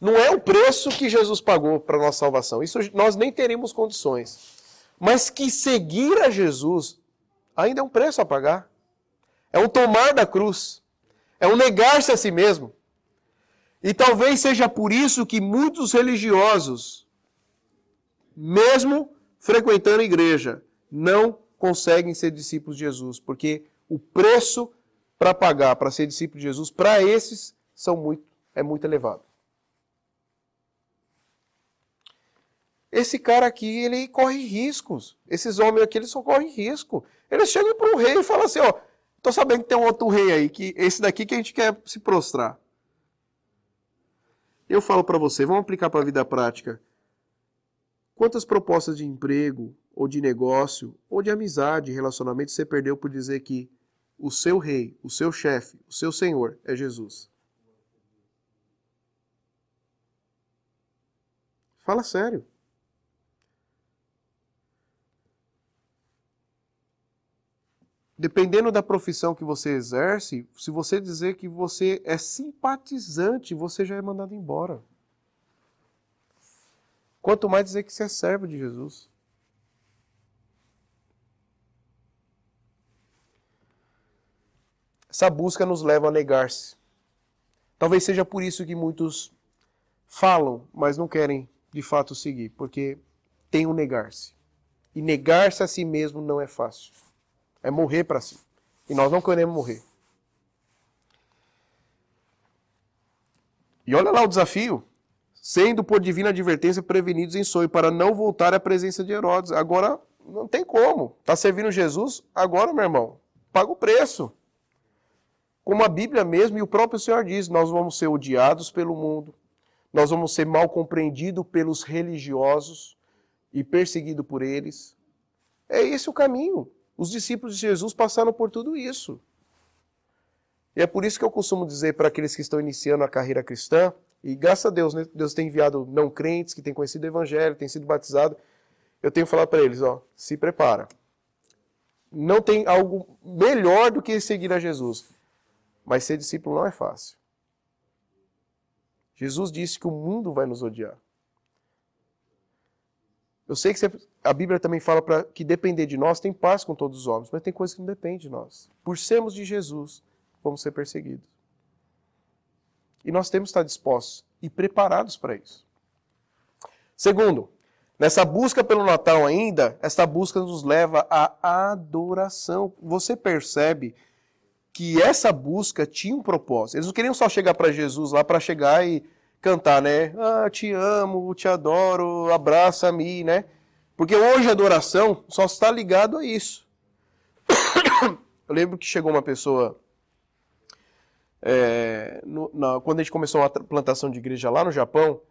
Não é o preço que Jesus pagou para a nossa salvação. Isso nós nem teremos condições. Mas que seguir a Jesus ainda é um preço a pagar. É um tomar da cruz. É um negar-se a si mesmo. E talvez seja por isso que muitos religiosos, mesmo frequentando a igreja, não conseguem ser discípulos de Jesus, porque o preço para pagar, para ser discípulo de Jesus, para esses é muito elevado. Esse cara aqui, ele corre riscos. Esses homens aqui, eles só correm risco. Eles chegam para um rei e falam assim, ó, tô sabendo que tem um outro rei aí, que esse daqui que a gente quer se prostrar. Eu falo para você, vamos aplicar para a vida prática. Quantas propostas de emprego, ou de negócio, ou de amizade, relacionamento você perdeu por dizer que o seu rei, o seu chefe, o seu senhor é Jesus? Fala sério. Dependendo da profissão que você exerce, se você dizer que você é simpatizante, você já é mandado embora. Quanto mais dizer que você é servo de Jesus. Essa busca nos leva a negar-se. Talvez seja por isso que muitos falam, mas não querem de fato seguir, porque tem o negar-se. E negar-se a si mesmo não é fácil. É morrer para si. E nós não queremos morrer. E olha lá o desafio. Sendo por divina advertência prevenidos em sonho, para não voltar à presença de Herodes. Agora não tem como. Está servindo Jesus? Agora, meu irmão, paga o preço. Como a Bíblia mesmo e o próprio Senhor diz, nós vamos ser odiados pelo mundo, nós vamos ser mal compreendidos pelos religiosos e perseguidos por eles. É esse o caminho. Os discípulos de Jesus passaram por tudo isso. E é por isso que eu costumo dizer para aqueles que estão iniciando a carreira cristã, e graças a Deus, né, Deus tem enviado não crentes que têm conhecido o Evangelho, têm sido batizados, eu tenho falado para eles, ó, se prepara. Não tem algo melhor do que seguir a Jesus. Mas ser discípulo não é fácil. Jesus disse que o mundo vai nos odiar. Eu sei que a Bíblia também fala que depender de nós tem paz com todos os homens, mas tem coisas que não dependem de nós. Por sermos de Jesus, vamos ser perseguidos. E nós temos que estar dispostos e preparados para isso. Segundo, nessa busca pelo Natal ainda, essa busca nos leva à adoração. Você percebe que essa busca tinha um propósito. Eles não queriam só chegar para Jesus lá para chegar e cantar, né? Ah, te amo, te adoro, abraça-me, né? Porque hoje a adoração só está ligado a isso. Eu lembro que chegou uma pessoa, quando a gente começou a plantação de igreja lá no Japão,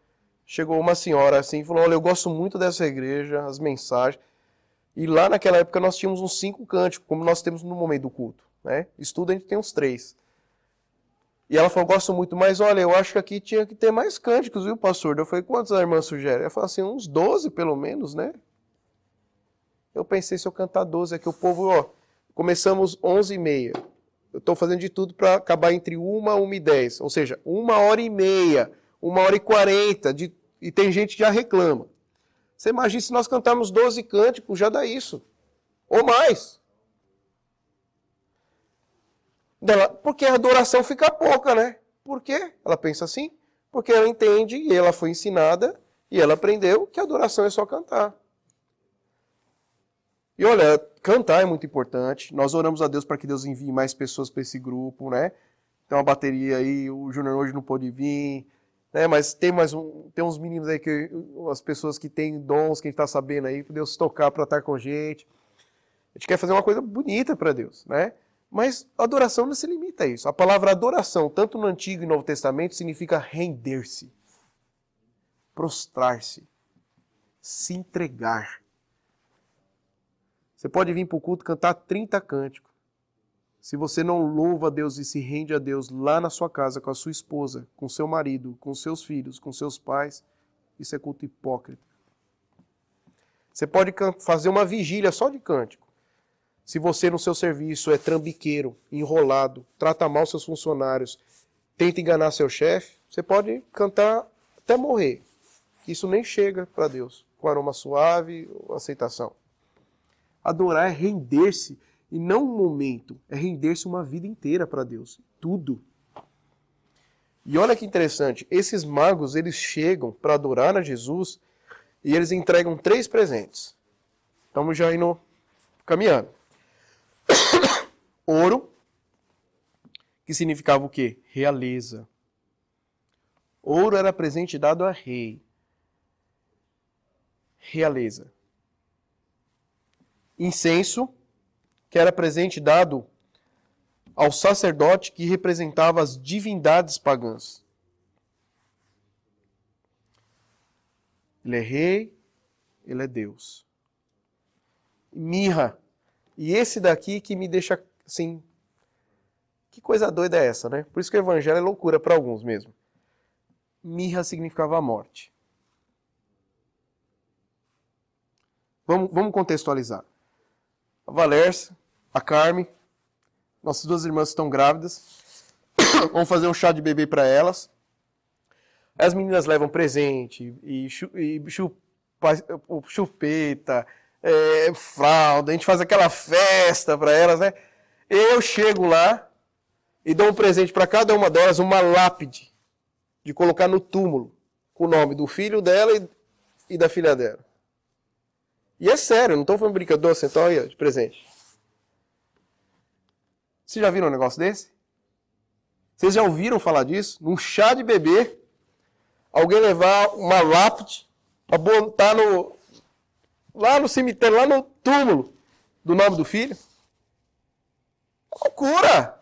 chegou uma senhora assim e falou, olha, eu gosto muito dessa igreja, as mensagens. E lá naquela época nós tínhamos uns 5 cânticos, como nós temos no momento do culto, né? Estudo a gente tem uns 3. E ela falou, gosto muito, mas olha, eu acho que aqui tinha que ter mais cânticos, viu, pastor? Eu falei, quantos a irmã sugere? Ela falou assim, uns 12 pelo menos, né? Eu pensei, se eu cantar 12, é que o povo, ó, começamos 11h30. Eu estou fazendo de tudo para acabar entre 1h10, ou seja, 1h30, 1h40, e tem gente que já reclama. Você imagina se nós cantarmos 12 cânticos, já dá isso. Ou mais. Porque a adoração fica pouca, né? Por quê? Ela pensa assim. Porque ela entende, e ela foi ensinada, e ela aprendeu que a adoração é só cantar. E olha, cantar é muito importante. Nós oramos a Deus para que Deus envie mais pessoas para esse grupo, né? Tem uma bateria aí, o Júnior hoje não pôde vir, né? Mas tem uns meninos aí, as pessoas que têm dons, que a gente está sabendo aí, para Deus tocar, para estar com a gente. A gente quer fazer uma coisa bonita para Deus, né? Mas a adoração não se limita a isso. A palavra adoração, tanto no Antigo e Novo Testamento, significa render-se, prostrar-se, se entregar. Você pode vir para o culto cantar 30 cânticos. Se você não louva a Deus e se rende a Deus lá na sua casa, com a sua esposa, com seu marido, com seus filhos, com seus pais, isso é culto hipócrita. Você pode fazer uma vigília só de cântico. Se você no seu serviço é trambiqueiro, enrolado, trata mal seus funcionários, tenta enganar seu chefe, você pode cantar até morrer. Isso nem chega para Deus, com aroma suave ou aceitação. Adorar é render-se, e não um momento, é render-se uma vida inteira para Deus. Tudo. E olha que interessante, esses magos, eles chegam para adorar a Jesus e eles entregam 3 presentes. Estamos já indo, caminhando. Ouro, que significava o quê? Realeza. Ouro era presente dado a rei. Realeza. Incenso, que era presente dado ao sacerdote que representava as divindades pagãs. Ele é rei, ele é Deus. Mirra. E esse daqui que me deixa assim, que coisa doida é essa, né? Por isso que o evangelho é loucura para alguns mesmo. Mirra significava a morte. Vamos contextualizar. A Valércia, a Carmen, nossas 2 irmãs estão grávidas. Vamos fazer um chá de bebê para elas. As meninas levam presente, e chupeta, fralda, a gente faz aquela festa para elas, né? Eu chego lá e dou um presente para cada uma delas, uma lápide, de colocar no túmulo, com o nome do filho dela e da filha dela. E é sério, não estou falando brincadeira, então aí, de presente. Vocês já viram um negócio desse? Vocês já ouviram falar disso? Num chá de bebê, alguém levar uma lápide para botar lá no cemitério, lá no túmulo do nome do filho? Loucura!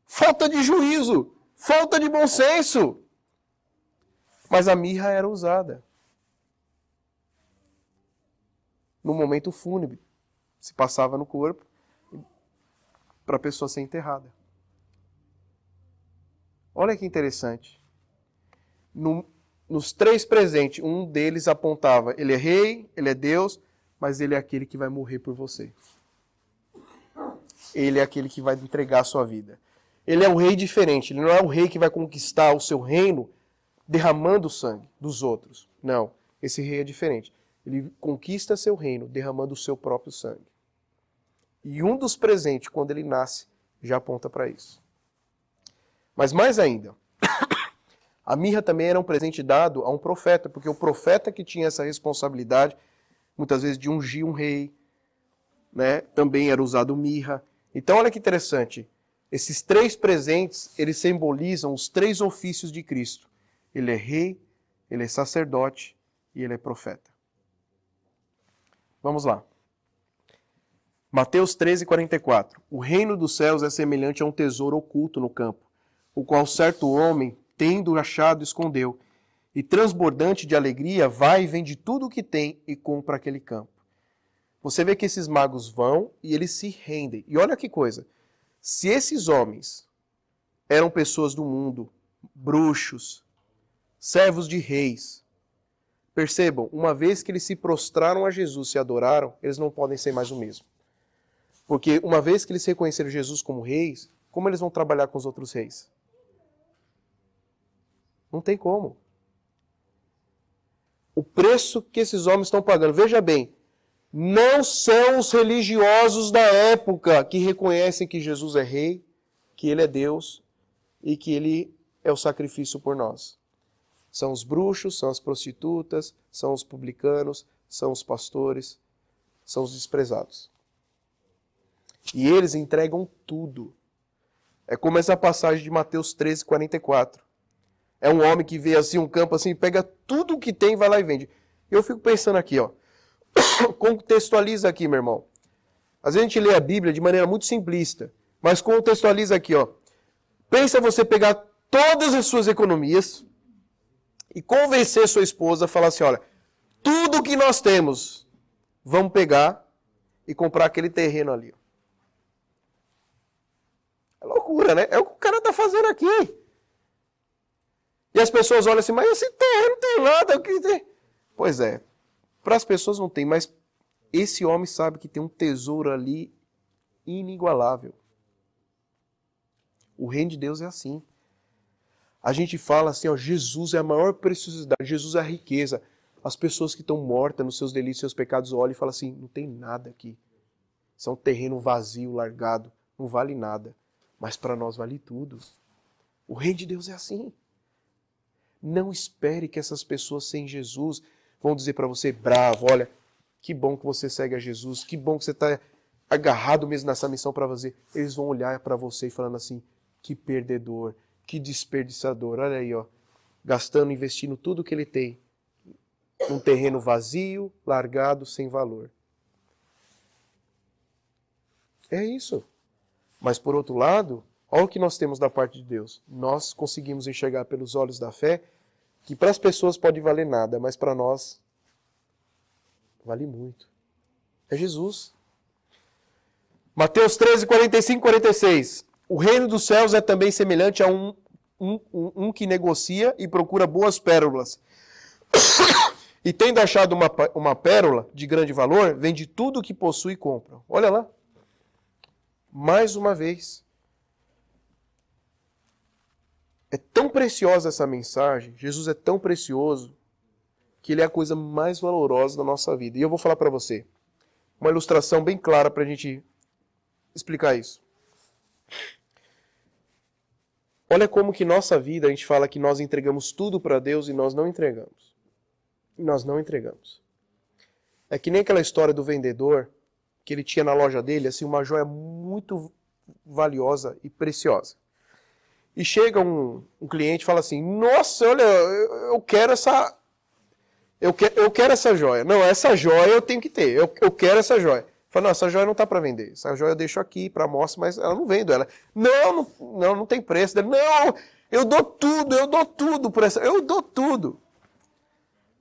Falta de juízo, falta de bom senso. Mas a mirra era usada no momento fúnebre. Se passava no corpo para a pessoa ser enterrada. Olha que interessante. Nos 3 presentes, um deles apontava, ele é rei, ele é Deus, mas ele é aquele que vai morrer por você. Ele é aquele que vai entregar a sua vida. Ele é um rei diferente, ele não é um rei que vai conquistar o seu reino derramando o sangue dos outros. Não, esse rei é diferente. Ele conquista seu reino derramando o seu próprio sangue. E um dos presentes, quando ele nasce, já aponta para isso. Mas mais ainda, a mirra também era um presente dado a um profeta, porque o profeta que tinha essa responsabilidade, muitas vezes de ungir um rei, né, também era usado mirra. Então olha que interessante, esses 3 presentes, eles simbolizam os 3 ofícios de Cristo. Ele é rei, ele é sacerdote e ele é profeta. Vamos lá. Mateus 13:44. O reino dos céus é semelhante a um tesouro oculto no campo, o qual certo homem, tendo achado, escondeu, e transbordante de alegria, vai e vende tudo o que tem e compra aquele campo. Você vê que esses magos vão e eles se rendem. E olha que coisa, se esses homens eram pessoas do mundo, bruxos, servos de reis, percebam, uma vez que eles se prostraram a Jesus, se adoraram, eles não podem ser mais o mesmo. Porque uma vez que eles reconheceram Jesus como reis, como eles vão trabalhar com os outros reis? Não tem como. O preço que esses homens estão pagando, veja bem, não são os religiosos da época que reconhecem que Jesus é rei, que ele é Deus e que ele é o sacrifício por nós. São os bruxos, são as prostitutas, são os publicanos, são os pastores, são os desprezados. E eles entregam tudo. É como essa passagem de Mateus 13:44. É um homem que vê assim um campo assim, pega tudo o que tem e vai lá e vende. Eu fico pensando aqui, ó. Contextualiza aqui, meu irmão. Às vezes a gente lê a Bíblia de maneira muito simplista, mas contextualiza aqui, ó. Pensa você pegar todas as suas economias e convencer sua esposa a falar assim, olha, tudo que nós temos, vamos pegar e comprar aquele terreno ali. É loucura, né? É o que o cara está fazendo aqui. E as pessoas olham assim, mas esse terreno não tem nada. O que tem? Pois é, para as pessoas não tem, mas esse homem sabe que tem um tesouro ali inigualável. O reino de Deus é assim. A gente fala assim, ó, Jesus é a maior preciosidade, Jesus é a riqueza. As pessoas que estão mortas nos seus delitos e seus pecados olham e falam assim, não tem nada aqui. Isso é um terreno vazio, largado, não vale nada. Mas para nós vale tudo. O reino de Deus é assim. Não espere que essas pessoas sem Jesus vão dizer para você, bravo, olha, que bom que você segue a Jesus, que bom que você está agarrado mesmo nessa missão para fazer. Eles vão olhar para você e falando assim, que perdedor, que desperdiçador, olha aí, ó, gastando, investindo tudo que ele tem, num terreno vazio, largado, sem valor. É isso. Mas por outro lado, olha o que nós temos da parte de Deus. Nós conseguimos enxergar pelos olhos da fé que para as pessoas pode valer nada, mas para nós vale muito. É Jesus. Mateus 13, 45, 46. O reino dos céus é também semelhante a um que negocia e procura boas pérolas. E tendo achado uma pérola de grande valor, vende tudo o que possui e compra. Olha lá. Mais uma vez. É tão preciosa essa mensagem, Jesus é tão precioso, que ele é a coisa mais valorosa da nossa vida. E eu vou falar para você uma ilustração bem clara para a gente explicar isso. Olha como que nossa vida, a gente fala que nós entregamos tudo para Deus e nós não entregamos. E nós não entregamos. É que nem aquela história do vendedor, que ele tinha na loja dele assim, uma joia muito valiosa e preciosa. E chega um cliente e fala assim, nossa, olha, eu quero essa... Eu quero essa joia. Não, essa joia eu tenho que ter. Eu quero essa joia. Fala, não, essa joia não está para vender. Essa joia eu deixo aqui para mostra, mas ela não vendo ela. Não tem preço. Não, eu dou tudo por essa. Eu dou tudo.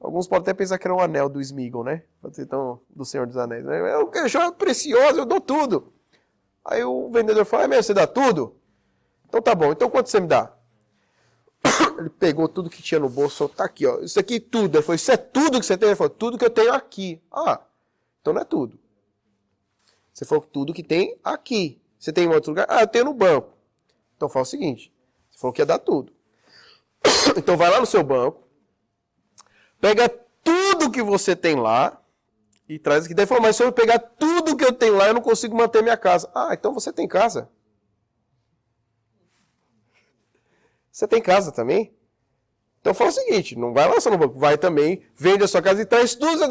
Alguns podem até pensar que era um anel do Sméagol, né? Então, do Senhor dos Anéis. Eu quero joia preciosa, eu dou tudo. Aí o vendedor fala, é mesmo, você dá tudo? Então tá bom, então quanto você me dá? Ele pegou tudo que tinha no bolso, tá aqui, ó. Isso aqui tudo. Ele falou, isso é tudo que você tem? Ele falou, tudo que eu tenho aqui. Ah, então não é tudo. Você falou tudo que tem aqui. Você tem em outro lugar? Ah, eu tenho no banco. Então fala o seguinte, você falou que ia dar tudo. Então vai lá no seu banco, pega tudo que você tem lá e traz aqui. Daí ele falou, mas se eu pegar tudo que eu tenho lá, eu não consigo manter minha casa. Ah, então você tem casa. Você tem casa também? Então fala o seguinte, não vai lá só no banco, vai também, vende a sua casa e traz tudo.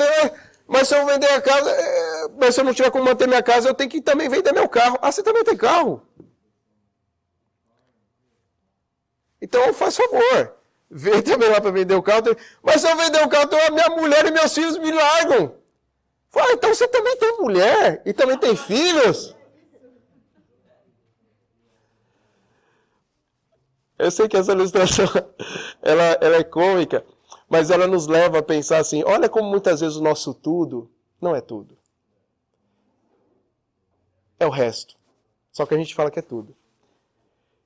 Mas se eu vender a casa, mas se eu não tiver como manter minha casa, eu tenho que também vender meu carro. Ah, você também tem carro? Então faz favor, Veio também lá para vender o carro. Mas se eu vender o carro, então a minha mulher e meus filhos me largam. Fala, então você também tem mulher e também tem filhos? Eu sei que essa ilustração ela é cômica, mas ela nos leva a pensar assim, olha como muitas vezes o nosso tudo não é tudo. É o resto. Só que a gente fala que é tudo.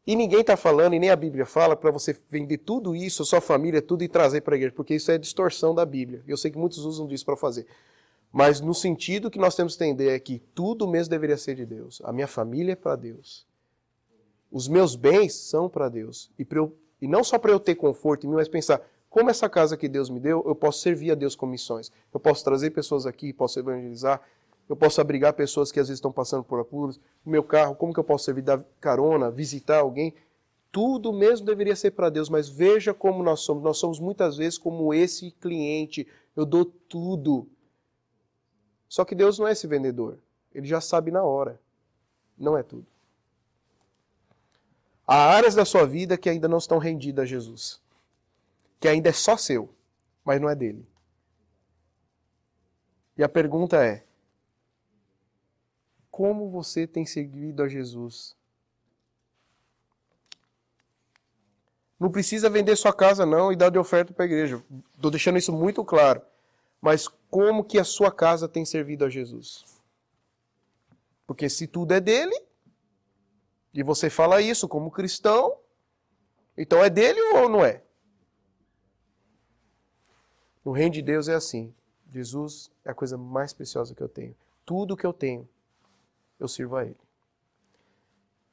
E ninguém está falando, e nem a Bíblia fala, para você vender tudo isso, a sua família, tudo, e trazer para a igreja, porque isso é distorção da Bíblia. Eu sei que muitos usam disso para fazer. Mas no sentido que nós temos que entender é que tudo mesmo deveria ser de Deus. A minha família é para Deus. Os meus bens são para Deus. E não só para eu ter conforto em mim, mas pensar, como essa casa que Deus me deu, eu posso servir a Deus com missões. Eu posso trazer pessoas aqui, posso evangelizar, eu posso abrigar pessoas que às vezes estão passando por apuros. O meu carro, como que eu posso servir, dar carona, visitar alguém? Tudo mesmo deveria ser para Deus, mas veja como nós somos. Nós somos muitas vezes como esse cliente. Eu dou tudo. Só que Deus não é esse vendedor. Ele já sabe na hora. Não é tudo. Há áreas da sua vida que ainda não estão rendidas a Jesus. Que ainda é só seu, mas não é dele. E a pergunta é, como você tem seguido a Jesus? Não precisa vender sua casa não e dar de oferta para a igreja. Estou deixando isso muito claro. Mas como que a sua casa tem servido a Jesus? Porque se tudo é dele, e você fala isso como cristão, então é dele ou não é? No reino de Deus é assim. Jesus é a coisa mais preciosa que eu tenho. Tudo que eu tenho, eu sirvo a Ele.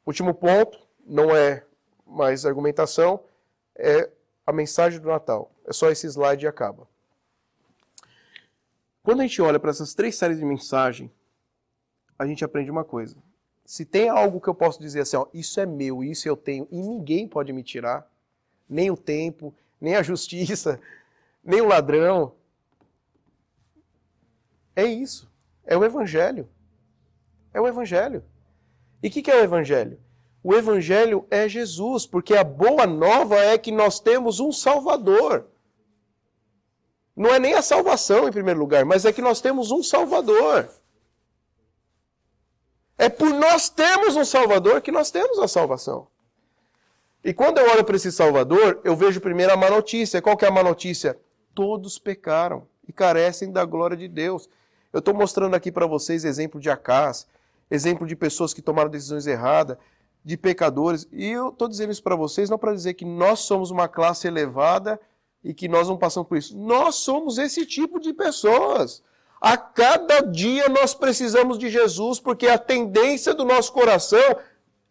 Último ponto, não é mais argumentação, é a mensagem do Natal. É só esse slide e acaba. Quando a gente olha para essas 3 séries de mensagem, a gente aprende uma coisa. Se tem algo que eu posso dizer assim, ó, isso é meu, isso eu tenho, e ninguém pode me tirar, nem o tempo, nem a justiça, nem o ladrão, é isso. É o Evangelho. É o Evangelho. E o que é o Evangelho? O Evangelho é Jesus, porque a boa nova é que nós temos um Salvador. Não é nem a salvação em primeiro lugar, mas é que nós temos um Salvador. É por nós termos um Salvador que nós temos a salvação. E quando eu olho para esse Salvador, eu vejo primeiro a má notícia. Qual que é a má notícia? Todos pecaram e carecem da glória de Deus. Eu estou mostrando aqui para vocês exemplo de Acás, exemplo de pessoas que tomaram decisões erradas, de pecadores. E eu estou dizendo isso para vocês não para dizer que nós somos uma classe elevada e que nós não passamos por isso. Nós somos esse tipo de pessoas. A cada dia nós precisamos de Jesus, porque a tendência do nosso coração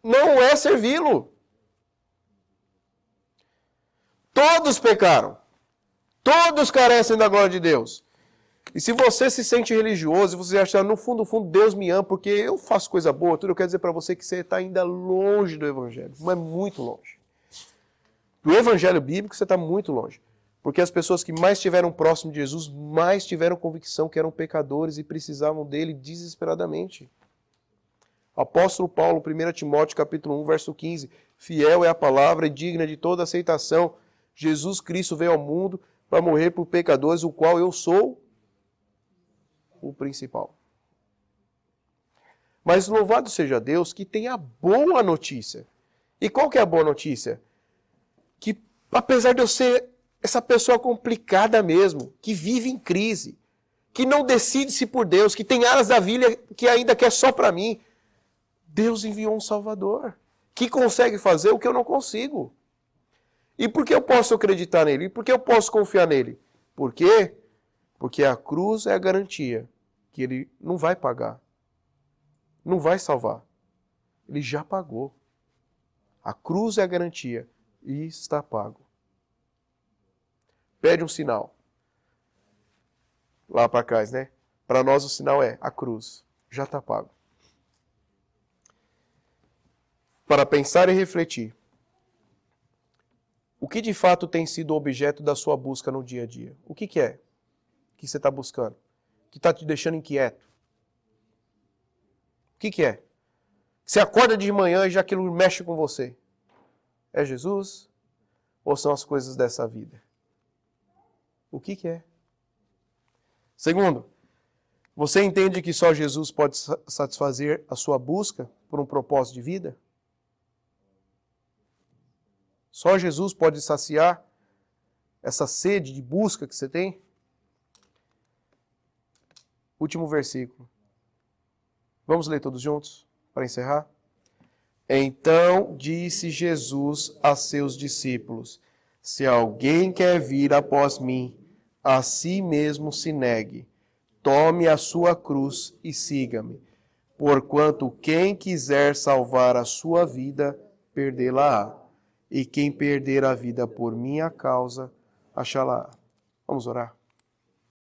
não é servi-lo. Todos pecaram. Todos carecem da glória de Deus. E se você se sente religioso, e você acha, no fundo, Deus me ama porque eu faço coisa boa, tudo, eu quero dizer para você que você está ainda longe do Evangelho, mas muito longe. Do Evangelho bíblico você está muito longe. Porque as pessoas que mais estiveram próximo de Jesus, mais tiveram convicção que eram pecadores e precisavam dele desesperadamente. Apóstolo Paulo, 1 Timóteo, capítulo 1, verso 15. Fiel é a palavra e digna de toda aceitação. Jesus Cristo veio ao mundo para morrer por pecadores, o qual eu sou o principal. Mas louvado seja Deus que tem a boa notícia. E qual que é a boa notícia? Que apesar de eu ser essa pessoa complicada mesmo, que vive em crise, que não decide-se por Deus, que tem áreas da vida que ainda quer só para mim, Deus enviou um Salvador, que consegue fazer o que eu não consigo. E por que eu posso acreditar nele? E por que eu posso confiar nele? Por quê? Porque a cruz é a garantia que ele não vai pagar, não vai salvar. Ele já pagou. A cruz é a garantia e está pago. Pede um sinal. Lá para trás, né? Para nós o sinal é a cruz. Já está pago. Para pensar e refletir. O que de fato tem sido o objeto da sua busca no dia a dia? O que é que você está buscando? Que está te deixando inquieto? O que é? Você acorda de manhã e já aquilo mexe com você. É Jesus? ou são as coisas dessa vida? O que é? Segundo, você entende que só Jesus pode satisfazer a sua busca por um propósito de vida? Só Jesus pode saciar essa sede de busca que você tem? Último versículo. Vamos ler todos juntos para encerrar? Então disse Jesus a seus discípulos: se alguém quer vir após mim, a si mesmo se negue, tome a sua cruz e siga-me. Porquanto quem quiser salvar a sua vida, perdê-la-á. E quem perder a vida por minha causa, achá-la-á. Vamos orar.